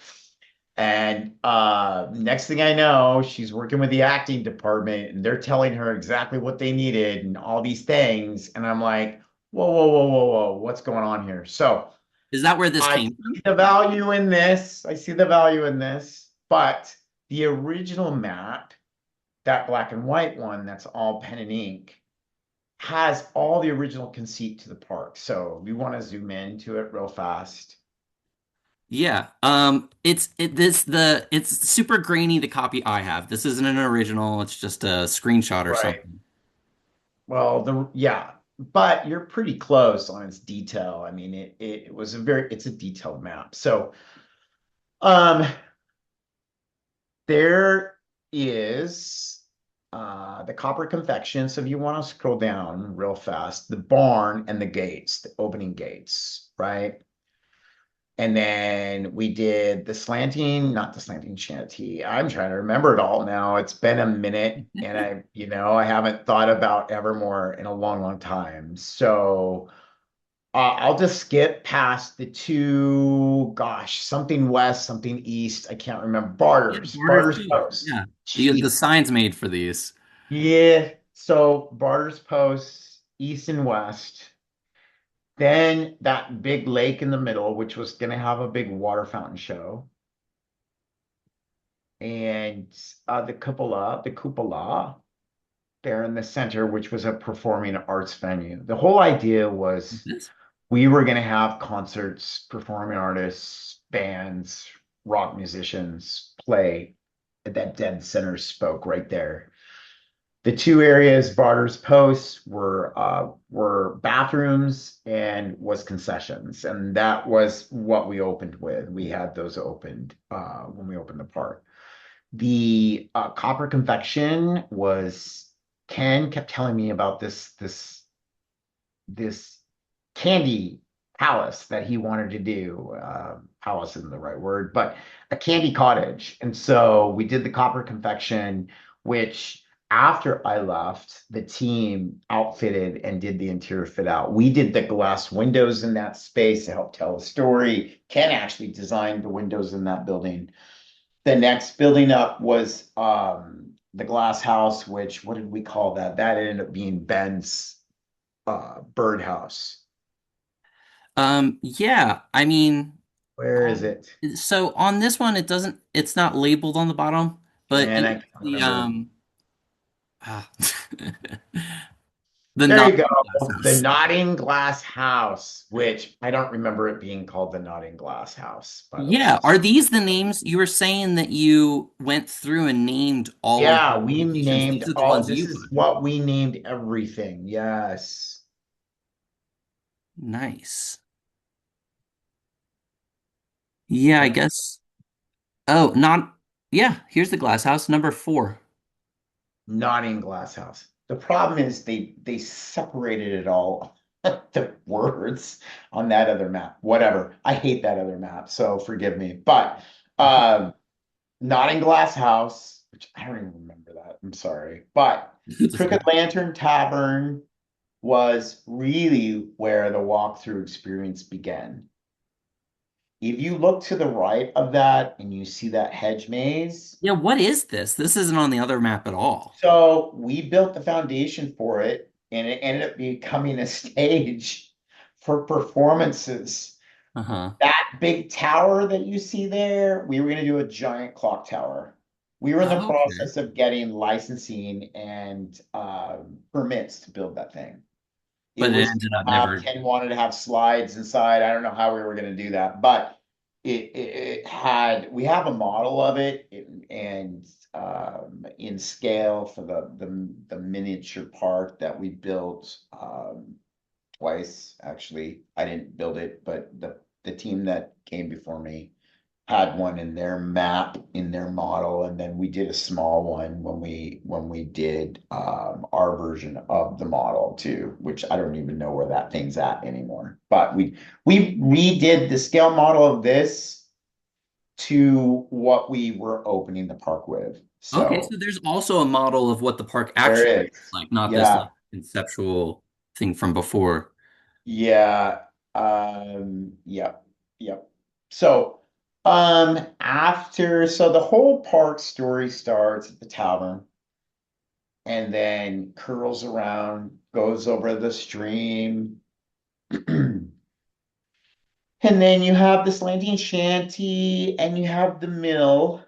And next thing I know, she's working with the acting department and they're telling her exactly what they needed and all these things. And I'm like, whoa, whoa, whoa, whoa, whoa, what's going on here? So Is that where this I came see from? the value in this. I see the value in this, but the original map, that black and white one, that's all pen and ink, has all the original conceit to the park. So we want to zoom into it real fast. Yeah. It's super grainy, the copy I have. This isn't an original, it's just a screenshot or Right. something. Well, yeah, but you're pretty close on its detail. I mean, it was a very it's a detailed map. So um there is the copper confection. So if you want to scroll down real fast, the barn and the gates, the opening gates, right? And then we did the slanting, not the slanting shanty. I'm trying to remember it all now. It's been a minute and I haven't thought about Evermore in a long, long time. So I'll just skip past the two, gosh, something west, something east. I can't remember. Yeah, Borders Barter's too. Post. Yeah. The Jeez. signs made for these. Yeah. So Barter's Post, east and west. Then that big lake in the middle, which was going to have a big water fountain show. And the cupola there in the center, which was a performing arts venue. The whole idea was This? we were going to have concerts, performing artists, bands, rock musicians play at that dead center spoke right there. The two areas, Barter's Post, were bathrooms and was concessions, and that was what we opened with. We had those opened when we opened the park. The copper confection was Ken kept telling me about this candy palace that he wanted to do. Palace isn't the right word, but a candy cottage. And so we did the copper confection, which after I left, the team outfitted and did the interior fit out. We did the glass windows in that space to help tell the story. Ken actually designed the windows in that building. The next building up was the glass house, which what did we call that? That ended up being Ben's birdhouse. Yeah, I mean, Where is um, it? so on this one, it's not labeled on the bottom, but And I can't the remember. ah, The There you not glass go. The house. Nodding Glass House, which I don't remember it being called the Nodding Glass House, by the way. Yeah, are these the names you were saying that you went through and named all of the Yeah, we locations? named These are the all, ones this you is put. what we named everything. Yes. Nice. Yeah, I Yeah. guess. Oh, not. Yeah, here's the glass house, number 4. Nodding Glass House. The problem is they separated it all, the words on that other map. Whatever. I hate that other map, so forgive me. But Nodding Glass House, which I don't even remember that. I'm sorry. But It's Crooked okay. Lantern Tavern was really where the walkthrough experience began. If you look to the right of that and you see that hedge maze, Yeah, what is this? This isn't on the other map at all. so we built the foundation for it, and it ended up becoming a stage for performances. Uh-huh. That big tower that you see there, we were going to do a giant clock tower. We were in the Oh, okay. process of getting licensing and permits to build that thing. It But it was ended gonna up have, never. Ken wanted to have slides inside. I don't know how we were gonna do that, but it had, we have a model of it and in scale for the miniature park that we built twice, actually. I didn't build it, but the team that came before me had one in their map in their model, and then we did a small one when we did our version of the model too, which I don't even know where that thing's at anymore. But we redid the scale model of this to what we were opening the park with. Okay, So so there's also a model of what the park there actually is. looks like, not this Yeah. like conceptual thing from before. Yeah. Yep. Yep. So after, so the whole park story starts at the tavern and then curls around, goes over the stream. And then you have the slanting shanty and you have the mill.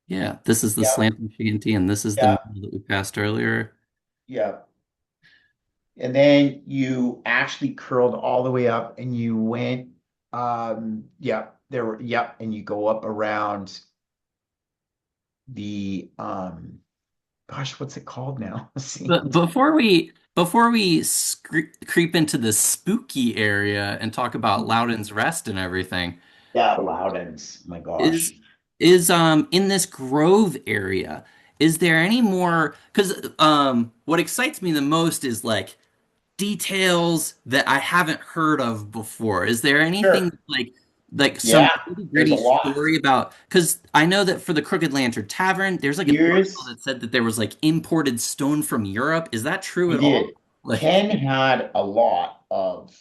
Yeah, this is the Yep, slanting shanty, and this is the yep, mill that we passed earlier. yep. And then you actually curled all the way up and you went, yep, there were, yep, and you go up around the, gosh, what's it called now? See? But before we creep into the spooky area and talk about Loudon's Rest and everything, Yeah, Loudons. My is gosh. in this Grove area, is there any more? Because what excites me the most is like details that I haven't heard of before. Is there anything Sure. like some Yeah, nitty there's a gritty lot. story about? Because I know that for the Crooked Lantern Tavern, there's like an article Here's, that said that there was like imported stone from Europe. Is that true we at all? did. Like, Ken had a lot of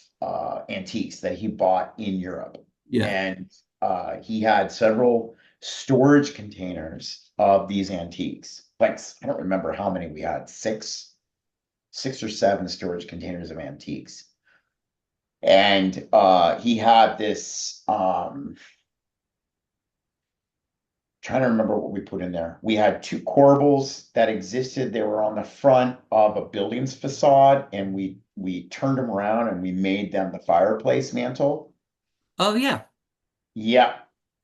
antiques that he bought in Europe. yeah. And he had several storage containers of these antiques. Like, I don't remember how many we had, six or seven storage containers of antiques. And he had this trying to remember what we put in there. We had two corbels that existed. They were on the front of a building's facade, and we turned them around and we made them the fireplace mantle. Oh yeah. Yeah.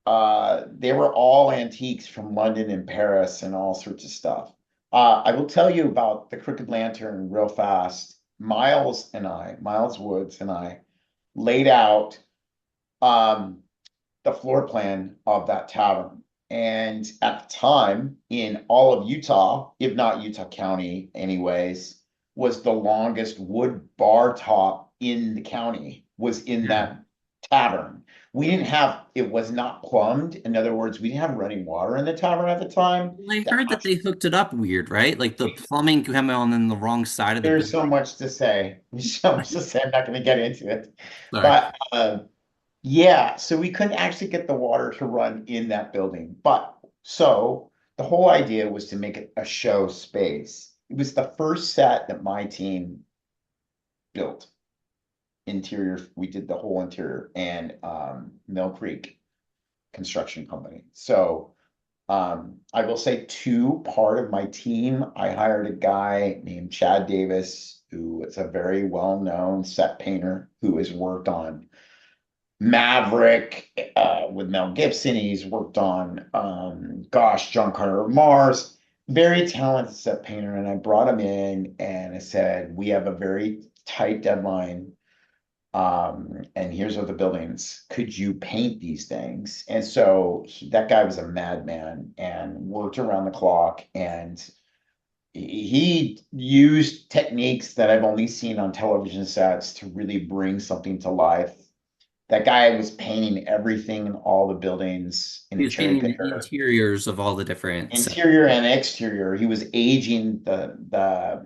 They were all antiques from London and Paris and all sorts of stuff. I will tell you about the Crooked Lantern real fast. Miles Woods and I laid out um the floor plan of that tavern. And at the time, in all of Utah, if not Utah County, anyways, was the longest wood bar top in the county, was in Yeah. that tavern. We didn't have, it was not plumbed. In other words, we didn't have running water in the tavern at the time. Well, I The heard that they hooked it up weird, right? Like the plumbing came on the wrong side of the There's so building. much to say. There's so much to say. I'm not going to get into it. Sorry. But yeah, so we couldn't actually get the water to run in that building. But so the whole idea was to make it a show space. It was the first set that my team built. Interior, we did the whole interior and Mill Creek Construction Company. So I will say two part of my team, I hired a guy named Chad Davis, who is a very well-known set painter who has worked on Maverick with Mel Gibson. He's worked on John Carter of Mars. Very talented set painter. And I brought him in and I said, we have a very tight deadline. And here's what the buildings. Could you paint these things? And so that guy was a madman and worked around the clock. And he used techniques that I've only seen on television sets to really bring something to life. That guy was painting everything in all the buildings in He a was cherry painting the picker, interiors of all the different sets. interior and exterior. He was aging the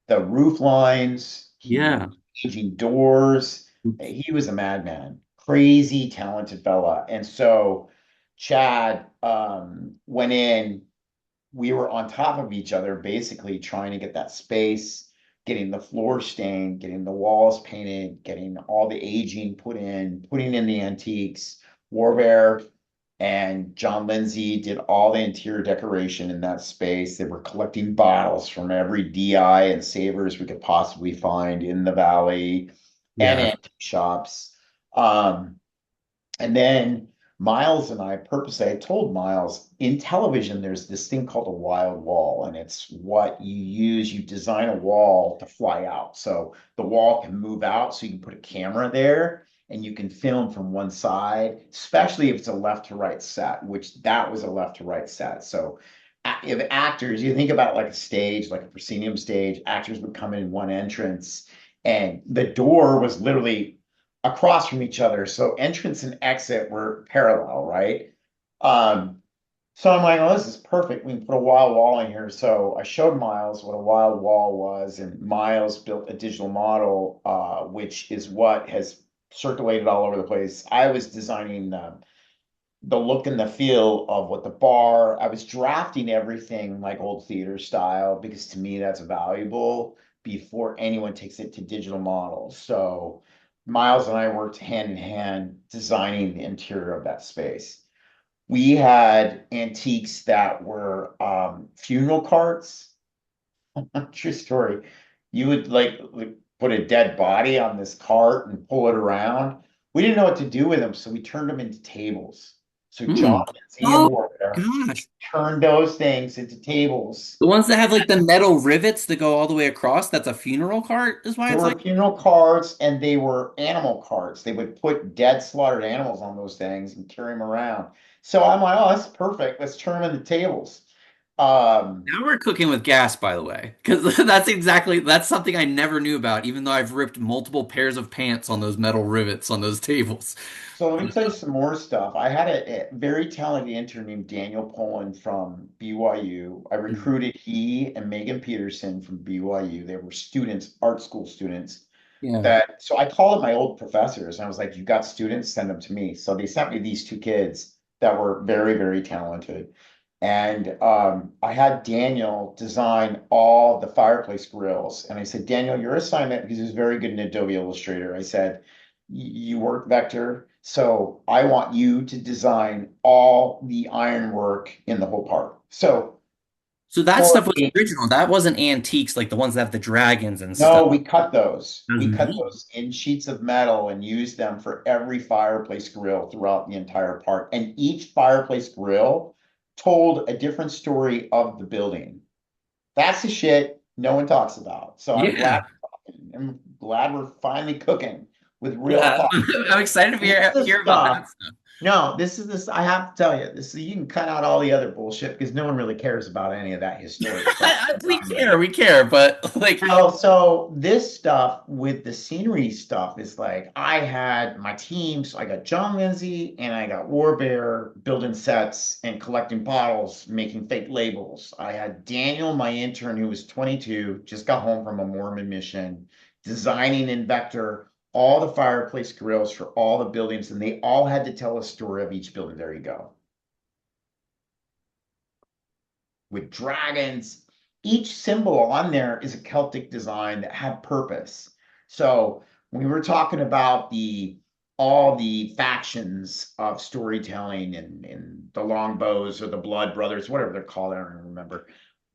roof lines. He was Yeah. aging doors. He was a madman, crazy talented fella. And so Chad went in. We were on top of each other, basically trying to get that space, getting the floor stained, getting the walls painted, getting all the aging put in, putting in the antiques. Warbear and John Lindsay did all the interior decoration in that space. They were collecting bottles from every DI and savers we could possibly find in the valley and Yeah. antique shops. Um, and then Miles and I purposely, I told Miles in television, there's this thing called a wild wall, and it's what you use. You design a wall to fly out. So the wall can move out, so you can put a camera there and you can film from one side, especially if it's a left to right set, which that was a left to right set. So if actors, you think about it like a stage, like a proscenium stage, actors would come in one entrance and the door was literally across from each other. So entrance and exit were parallel, right? Um, so I'm like, oh, this is perfect. We can put a wild wall in here. So I showed Miles what a wild wall was, and Miles built a digital model, which is what has circulated all over the place. I was designing the look and the feel of what the bar, I was drafting everything like old theater style because to me that's valuable before anyone takes it to digital models. So Miles and I worked hand in hand designing the interior of that space. We had antiques that were funeral carts. True story. You would like put a dead body on this cart and pull it around. We didn't know what to do with them, so we turned them into tables. So John Hmm. Lindsay and Oh Warner gosh. turned those things into tables. The ones that have like the metal rivets that go all the way across, that's a funeral cart, is why There it's were like. funeral carts and they were animal carts. They would put dead slaughtered animals on those things and carry them around. So I'm like, oh, that's perfect. Let's turn them into tables. Um, Now we're cooking with gas, by the way, because that's something I never knew about, even though I've ripped multiple pairs of pants on those metal rivets on those tables. So let me tell you some more stuff. I had a very talented intern named Daniel Poland from BYU. I Mhm. recruited he and Megan Peterson from BYU. They were students, art school students. Yeah. That so I called up my old professors and I was like, "You got students? Send them to me." So they sent me these two kids that were very, very talented. And I had Daniel design all the fireplace grills. And I said, Daniel, your assignment, because he was very good in Adobe Illustrator, I said, you work vector. So I want you to design all the ironwork in the whole part. So So that for stuff was me, original. That wasn't antiques like the ones that have the dragons and no, stuff. we cut those. That was We cut neat. those in sheets of metal and used them for every fireplace grill throughout the entire park. And each fireplace grill told a different story of the building. That's the shit no one talks about. So Yeah. I'm glad we're finally cooking with real Yeah. fire. I'm excited to And this is the hear about stuff. that stuff. No, this is this. I have to tell you, this you can cut out all the other bullshit because no one really cares about any of that historic stuff going on. We care, but like, So this stuff with the scenery stuff is like I had my team, so I got John Lindsay and I got Warbear building sets and collecting bottles, making fake labels. I had Daniel, my intern, who was 22, just got home from a Mormon mission, designing in vector all the fireplace grills for all the buildings, and they all had to tell a story of each building. There you go. With dragons. Each symbol on there is a Celtic design that had purpose. So when we were talking about all the factions of storytelling and the Longbows or the Blood Brothers, whatever they're called, I don't even remember.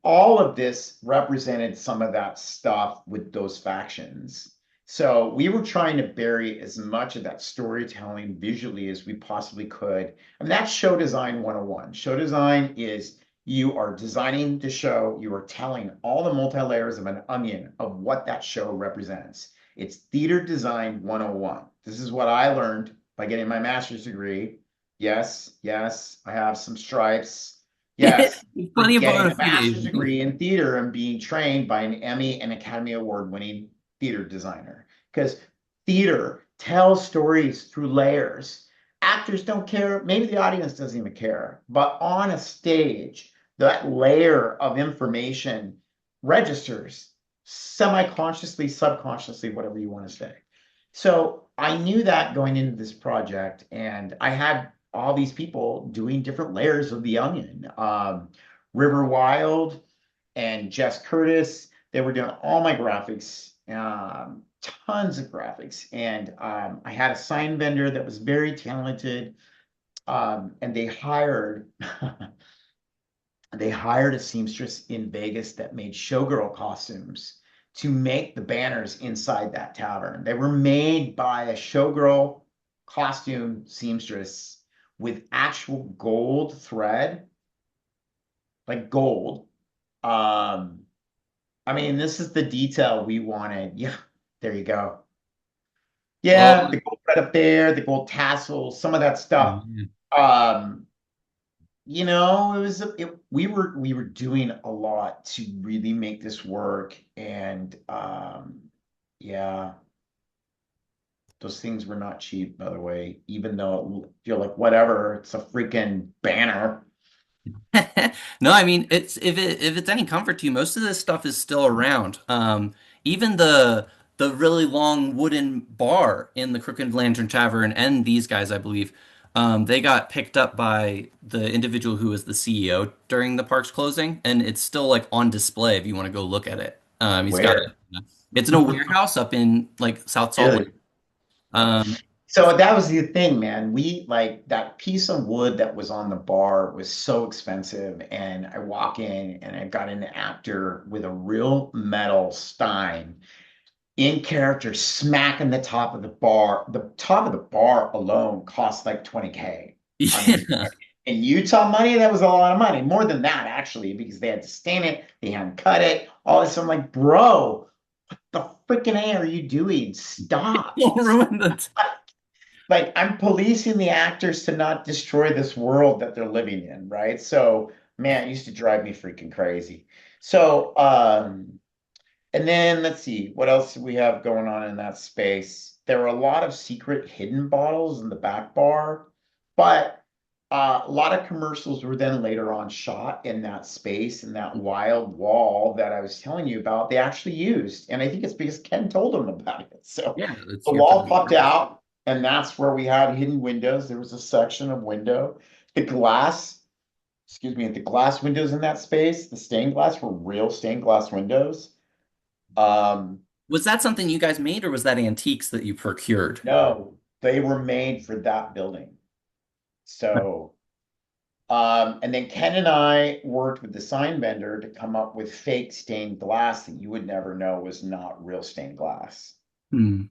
All of this represented some of that stuff with those factions. So we were trying to bury as much of that storytelling visually as we possibly could. And that's show design 101. Show design is you are designing the show, you are telling all the multi layers of an onion of what that show represents. It's theater design 101. This is what I learned by getting my master's degree. Yes, yes, I have some stripes. Yes, for Plenty of getting bona a master's fides. degree in theater and being trained by an Emmy and Academy Award winning theater designer. Because theater tells stories through layers. Actors don't care. Maybe the audience doesn't even care. But on a stage, that layer of information registers semi-consciously, subconsciously, whatever you want to say. So I knew that going into this project, and I had all these people doing different layers of the onion. River Wild and Jess Curtis, they were doing all my graphics, tons of graphics. And I had a sign vendor that was very talented, and they hired a seamstress in Vegas that made showgirl costumes to make the banners inside that tavern. They were made by a showgirl costume seamstress with actual gold thread, like gold. Um, I mean, this is the detail we wanted. Yeah, there you go. Oh, Yeah, the gold thread up there, the gold tassels, some of that stuff. man. Um, it was we were doing a lot to really make this work, and yeah, those things were not cheap, by the way, even though you're like, whatever, it's a freaking banner. No, I mean it's if it's any comfort to you, most of this stuff is still around. Even the really long wooden bar in the Crooked Lantern Tavern and these guys, I believe, they got picked up by the individual who was the CEO during the park's closing, and it's still like on display if you want to go look at it. He's got Where? it. It's in a warehouse up in like South Salt Lake. Really? Um, So that was the thing, man. We like that piece of wood that was on the bar was so expensive. And I walk in and I got an actor with a real metal stein in character smacking the top of the bar. The top of the bar alone cost like 20K. I mean, yeah. in Utah money, that was a lot of money. More than that, actually, because they had to stain it, they had to cut it, all this. I'm like, bro, the freaking A are you doing? Stop. Don't ruin the. Like I'm policing the actors to not destroy this world that they're living in, right? So, man, it used to drive me freaking crazy. So, and then let's see what else do we have going on in that space. There were a lot of secret hidden bottles in the back bar, but a lot of commercials were then later on shot in that space in that wild wall that I was telling you about. They actually used, and I think it's because Ken told them about it. So Yeah, it's the here for wall the popped purpose. out, and that's where we had hidden windows. There was a section of window. The glass, excuse me, the glass windows in that space, the stained glass were real stained glass windows. Um, Was that something you guys made, or was that antiques that you procured? no, they were made for that building. So, and then Ken and I worked with the sign vendor to come up with fake stained glass that you would never know was not real stained glass. Hmm.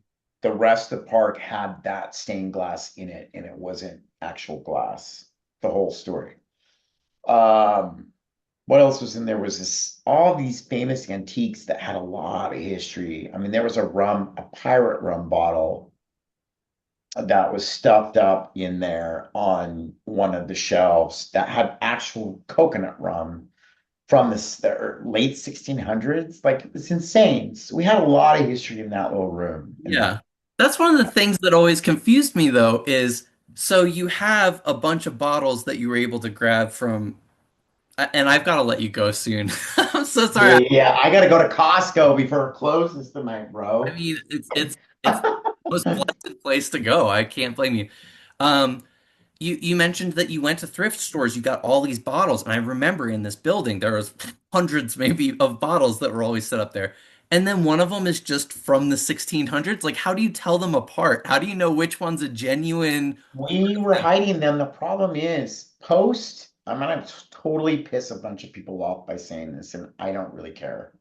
The rest of the park had that stained glass in it, and it wasn't actual glass. The whole story. Um, what else was in there? Was this all these famous antiques that had a lot of history. I mean, there was a pirate rum bottle that was stuffed up in there on one of the shelves that had actual coconut rum from the late 1600s. Like it was insane. So we had a lot of history in that little room. In that, Yeah. That's one of the things that always confused me though, is so you have a bunch of bottles that you were able to grab from, and I've got to let you go soon. I'm so sorry. yeah, yeah. I got to go to Costco before it closes tonight, I bro. mean, it's the most blessed place to go. I can't blame you. Um, you mentioned that you went to thrift stores, you got all these bottles, and I remember in this building there was hundreds maybe of bottles that were always set up there. And then one of them is just from the 1600s. Like, how do you tell them apart? How do you know which one's a genuine? We were hiding them. The problem is I'm gonna totally piss a bunch of people off by saying this, and I don't really care.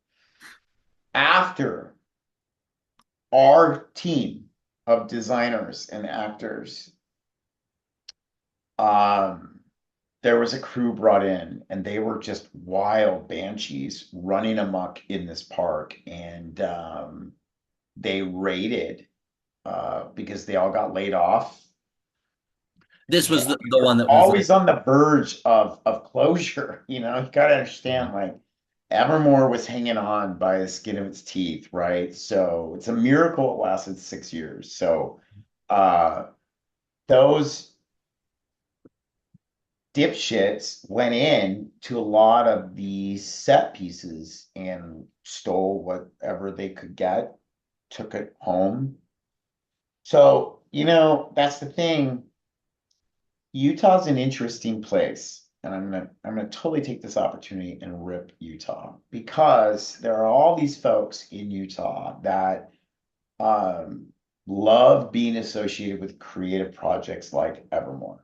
After our team of designers and actors, um, there was a crew brought in, and they were just wild banshees running amok in this park, and they raided because they all got laid off. This was And we the were one that was like, always on the verge of closure. You got to understand, like Evermore was hanging on by the skin of its teeth, right? So it's a miracle it lasted 6 years. So uh, those dipshits went in to a lot of these set pieces and stole whatever they could get, took it home. So, that's the thing. Utah's an interesting place, and I'm gonna totally take this opportunity and rip Utah because there are all these folks in Utah that um, love being associated with creative projects like Evermore,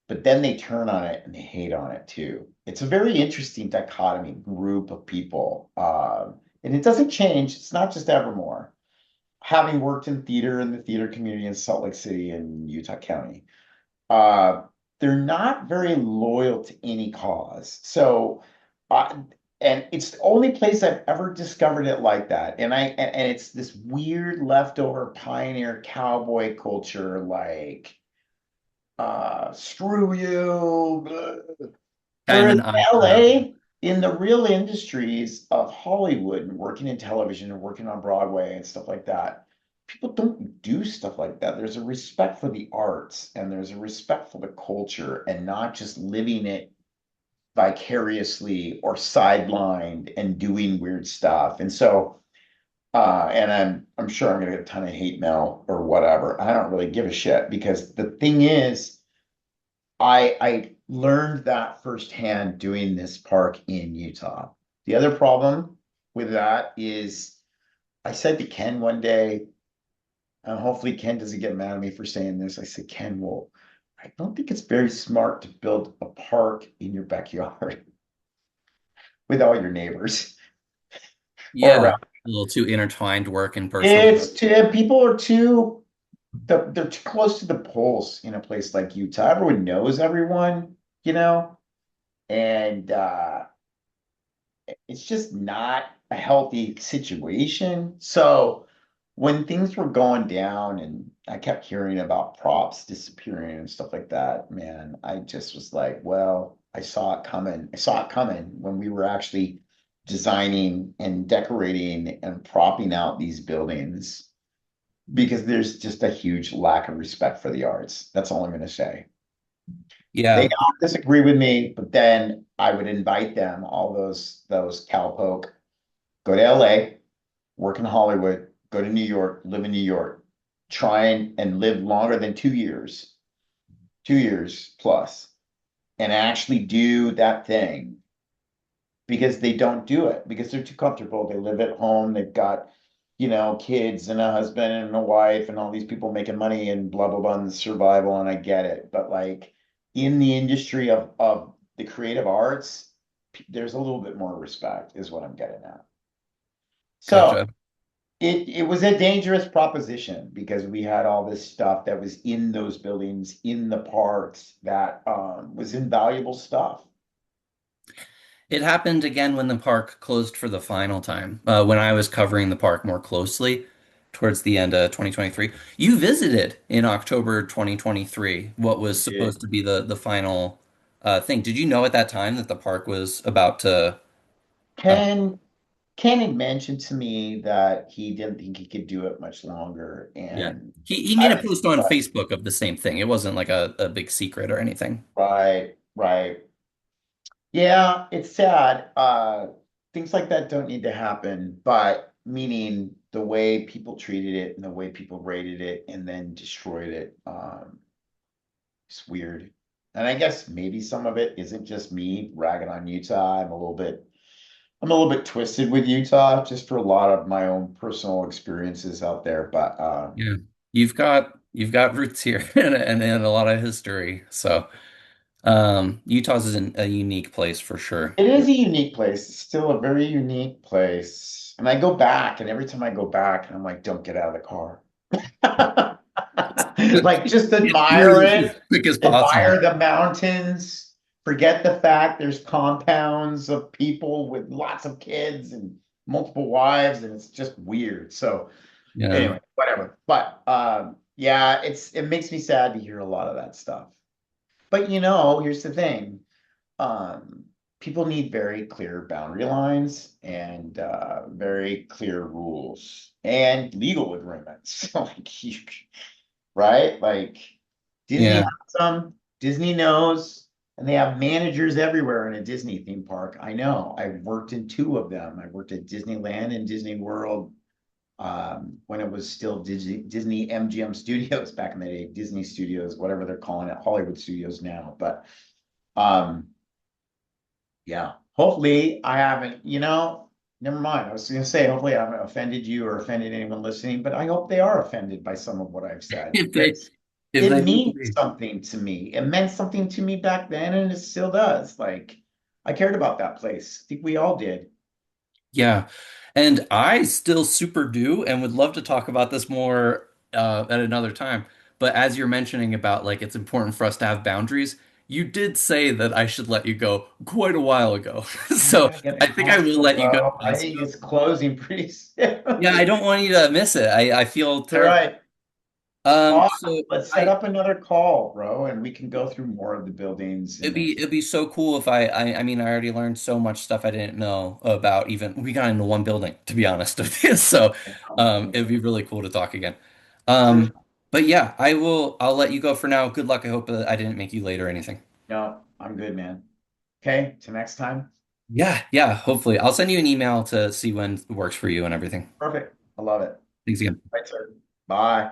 but then they turn on it and they hate on it too. It's a very interesting dichotomy group of people, and it doesn't change. It's not just Evermore. Having worked in theater in the theater community in Salt Lake City and Utah County, uh, they're not very loyal to any cause. So, uh, and it's the only place I've ever discovered it like that. And it's this weird leftover pioneer cowboy culture, like screw you. Blah. kind of Whereas an eye for an eye. LA, in the real industries of Hollywood and working in television and working on Broadway and stuff like that, people don't do stuff like that. There's a respect for the arts and there's a respect for the culture and not just living it vicariously or sidelined and doing weird stuff. And so, and I'm sure I'm gonna get a ton of hate mail or whatever. I don't really give a shit because the thing is, I learned that firsthand doing this park in Utah. The other problem with that is I said to Ken one day, and hopefully Ken doesn't get mad at me for saying this. I said, Ken, well, I don't think it's very smart to build a park in your backyard with all your neighbors or Yeah, around. a little too intertwined work and personal. It's too, people are too, they're too close to the poles in a place like Utah. Everyone knows everyone, you know, and it's just not a healthy situation. So when things were going down and I kept hearing about props disappearing and stuff like that, man, I just was like, well, I saw it coming. I saw it coming when we were actually designing and decorating and propping out these buildings because there's just a huge lack of respect for the arts. That's all I'm going to say. They Yeah, don't disagree with me, but then I would invite them, all those cowpoke, go to LA, work in Hollywood, go to New York, live in New York, try and live longer than 2 years, 2 years plus, and actually do that thing because they don't do it because they're too comfortable. They live at home, they've got, kids and a husband and a wife and all these people making money and blah blah blah and survival, and I get it. But like in the industry of the creative arts, there's a little bit more respect, is what I'm getting at. So gotcha. it was a dangerous proposition because we had all this stuff that was in those buildings, in the parks, that was invaluable stuff. It happened again when the park closed for the final time, when I was covering the park more closely towards the end of 2023. You visited in October 2023 what was supposed to be the final thing. Did you know at that time that the park was about to? Uh, Ken Ken had mentioned to me that he didn't think he could do it much longer, yeah, and he I made a was post on like, Facebook of the same thing. It wasn't like a big secret or anything. right, right. Yeah, it's sad. Things like that don't need to happen, but meaning the way people treated it and the way people rated it and then destroyed it, it's weird. And I guess maybe some of it isn't just me ragging on Utah. I'm a little bit I'm a little bit twisted with Utah just for a lot of my own personal experiences out there. But Yeah. You've got roots here and a lot of history. So Utah's is a unique place for sure. it is a unique place. It's still a very unique place. And I go back, and every time I go back, I'm like, don't get out of the car. Like, just Get through admire this as it, quick as possible. admire the mountains, forget the fact there's compounds of people with lots of kids and multiple wives, and it's just weird. So, Yeah. anyway, whatever. But yeah, it makes me sad to hear a lot of that stuff. But here's the thing. Um, People need very clear boundary lines and very clear rules and legal agreements. Like right? Like Disney Yeah. has them, Disney knows, and they have managers everywhere in a Disney theme park. I know. I've worked in two of them. I worked at Disneyland and Disney World when it was still Disney MGM Studios back in the day, Disney Studios, whatever they're calling it, Hollywood Studios now. But um, yeah, hopefully I haven't, never mind. I was going to say, hopefully I haven't offended you or offended anyone listening, but I hope they are offended by some of what I've said If they because if it they need to means be. something to me. It meant something to me back then, and it still does. Like, I cared about that place. I think we all did. Yeah. And I still super do and would love to talk about this more at another time. But as you're mentioning about like it's important for us to have boundaries, you did say that I should let you go quite a while ago. I So gotta get a I think I will cocktail, let you go bro. I now. think So, it's closing pretty yeah, I soon. don't want you to miss it. I feel All terrible. right. Talk. So Let's set I up another call, bro, and we can go through more of the buildings it'd and be it'd be so cool if I mean I already learned so much stuff I didn't know about even we got into one building to be honest with you. So it'd be really cool to talk again. for Um but yeah, I'll let you go for now. Good luck. I hope I didn't make you late or anything. no, I'm good, man. Okay, till next time. Yeah, yeah, hopefully. I'll send you an email to see when it works for you and everything. Perfect. I love it. Thanks again. Right, sir. Bye.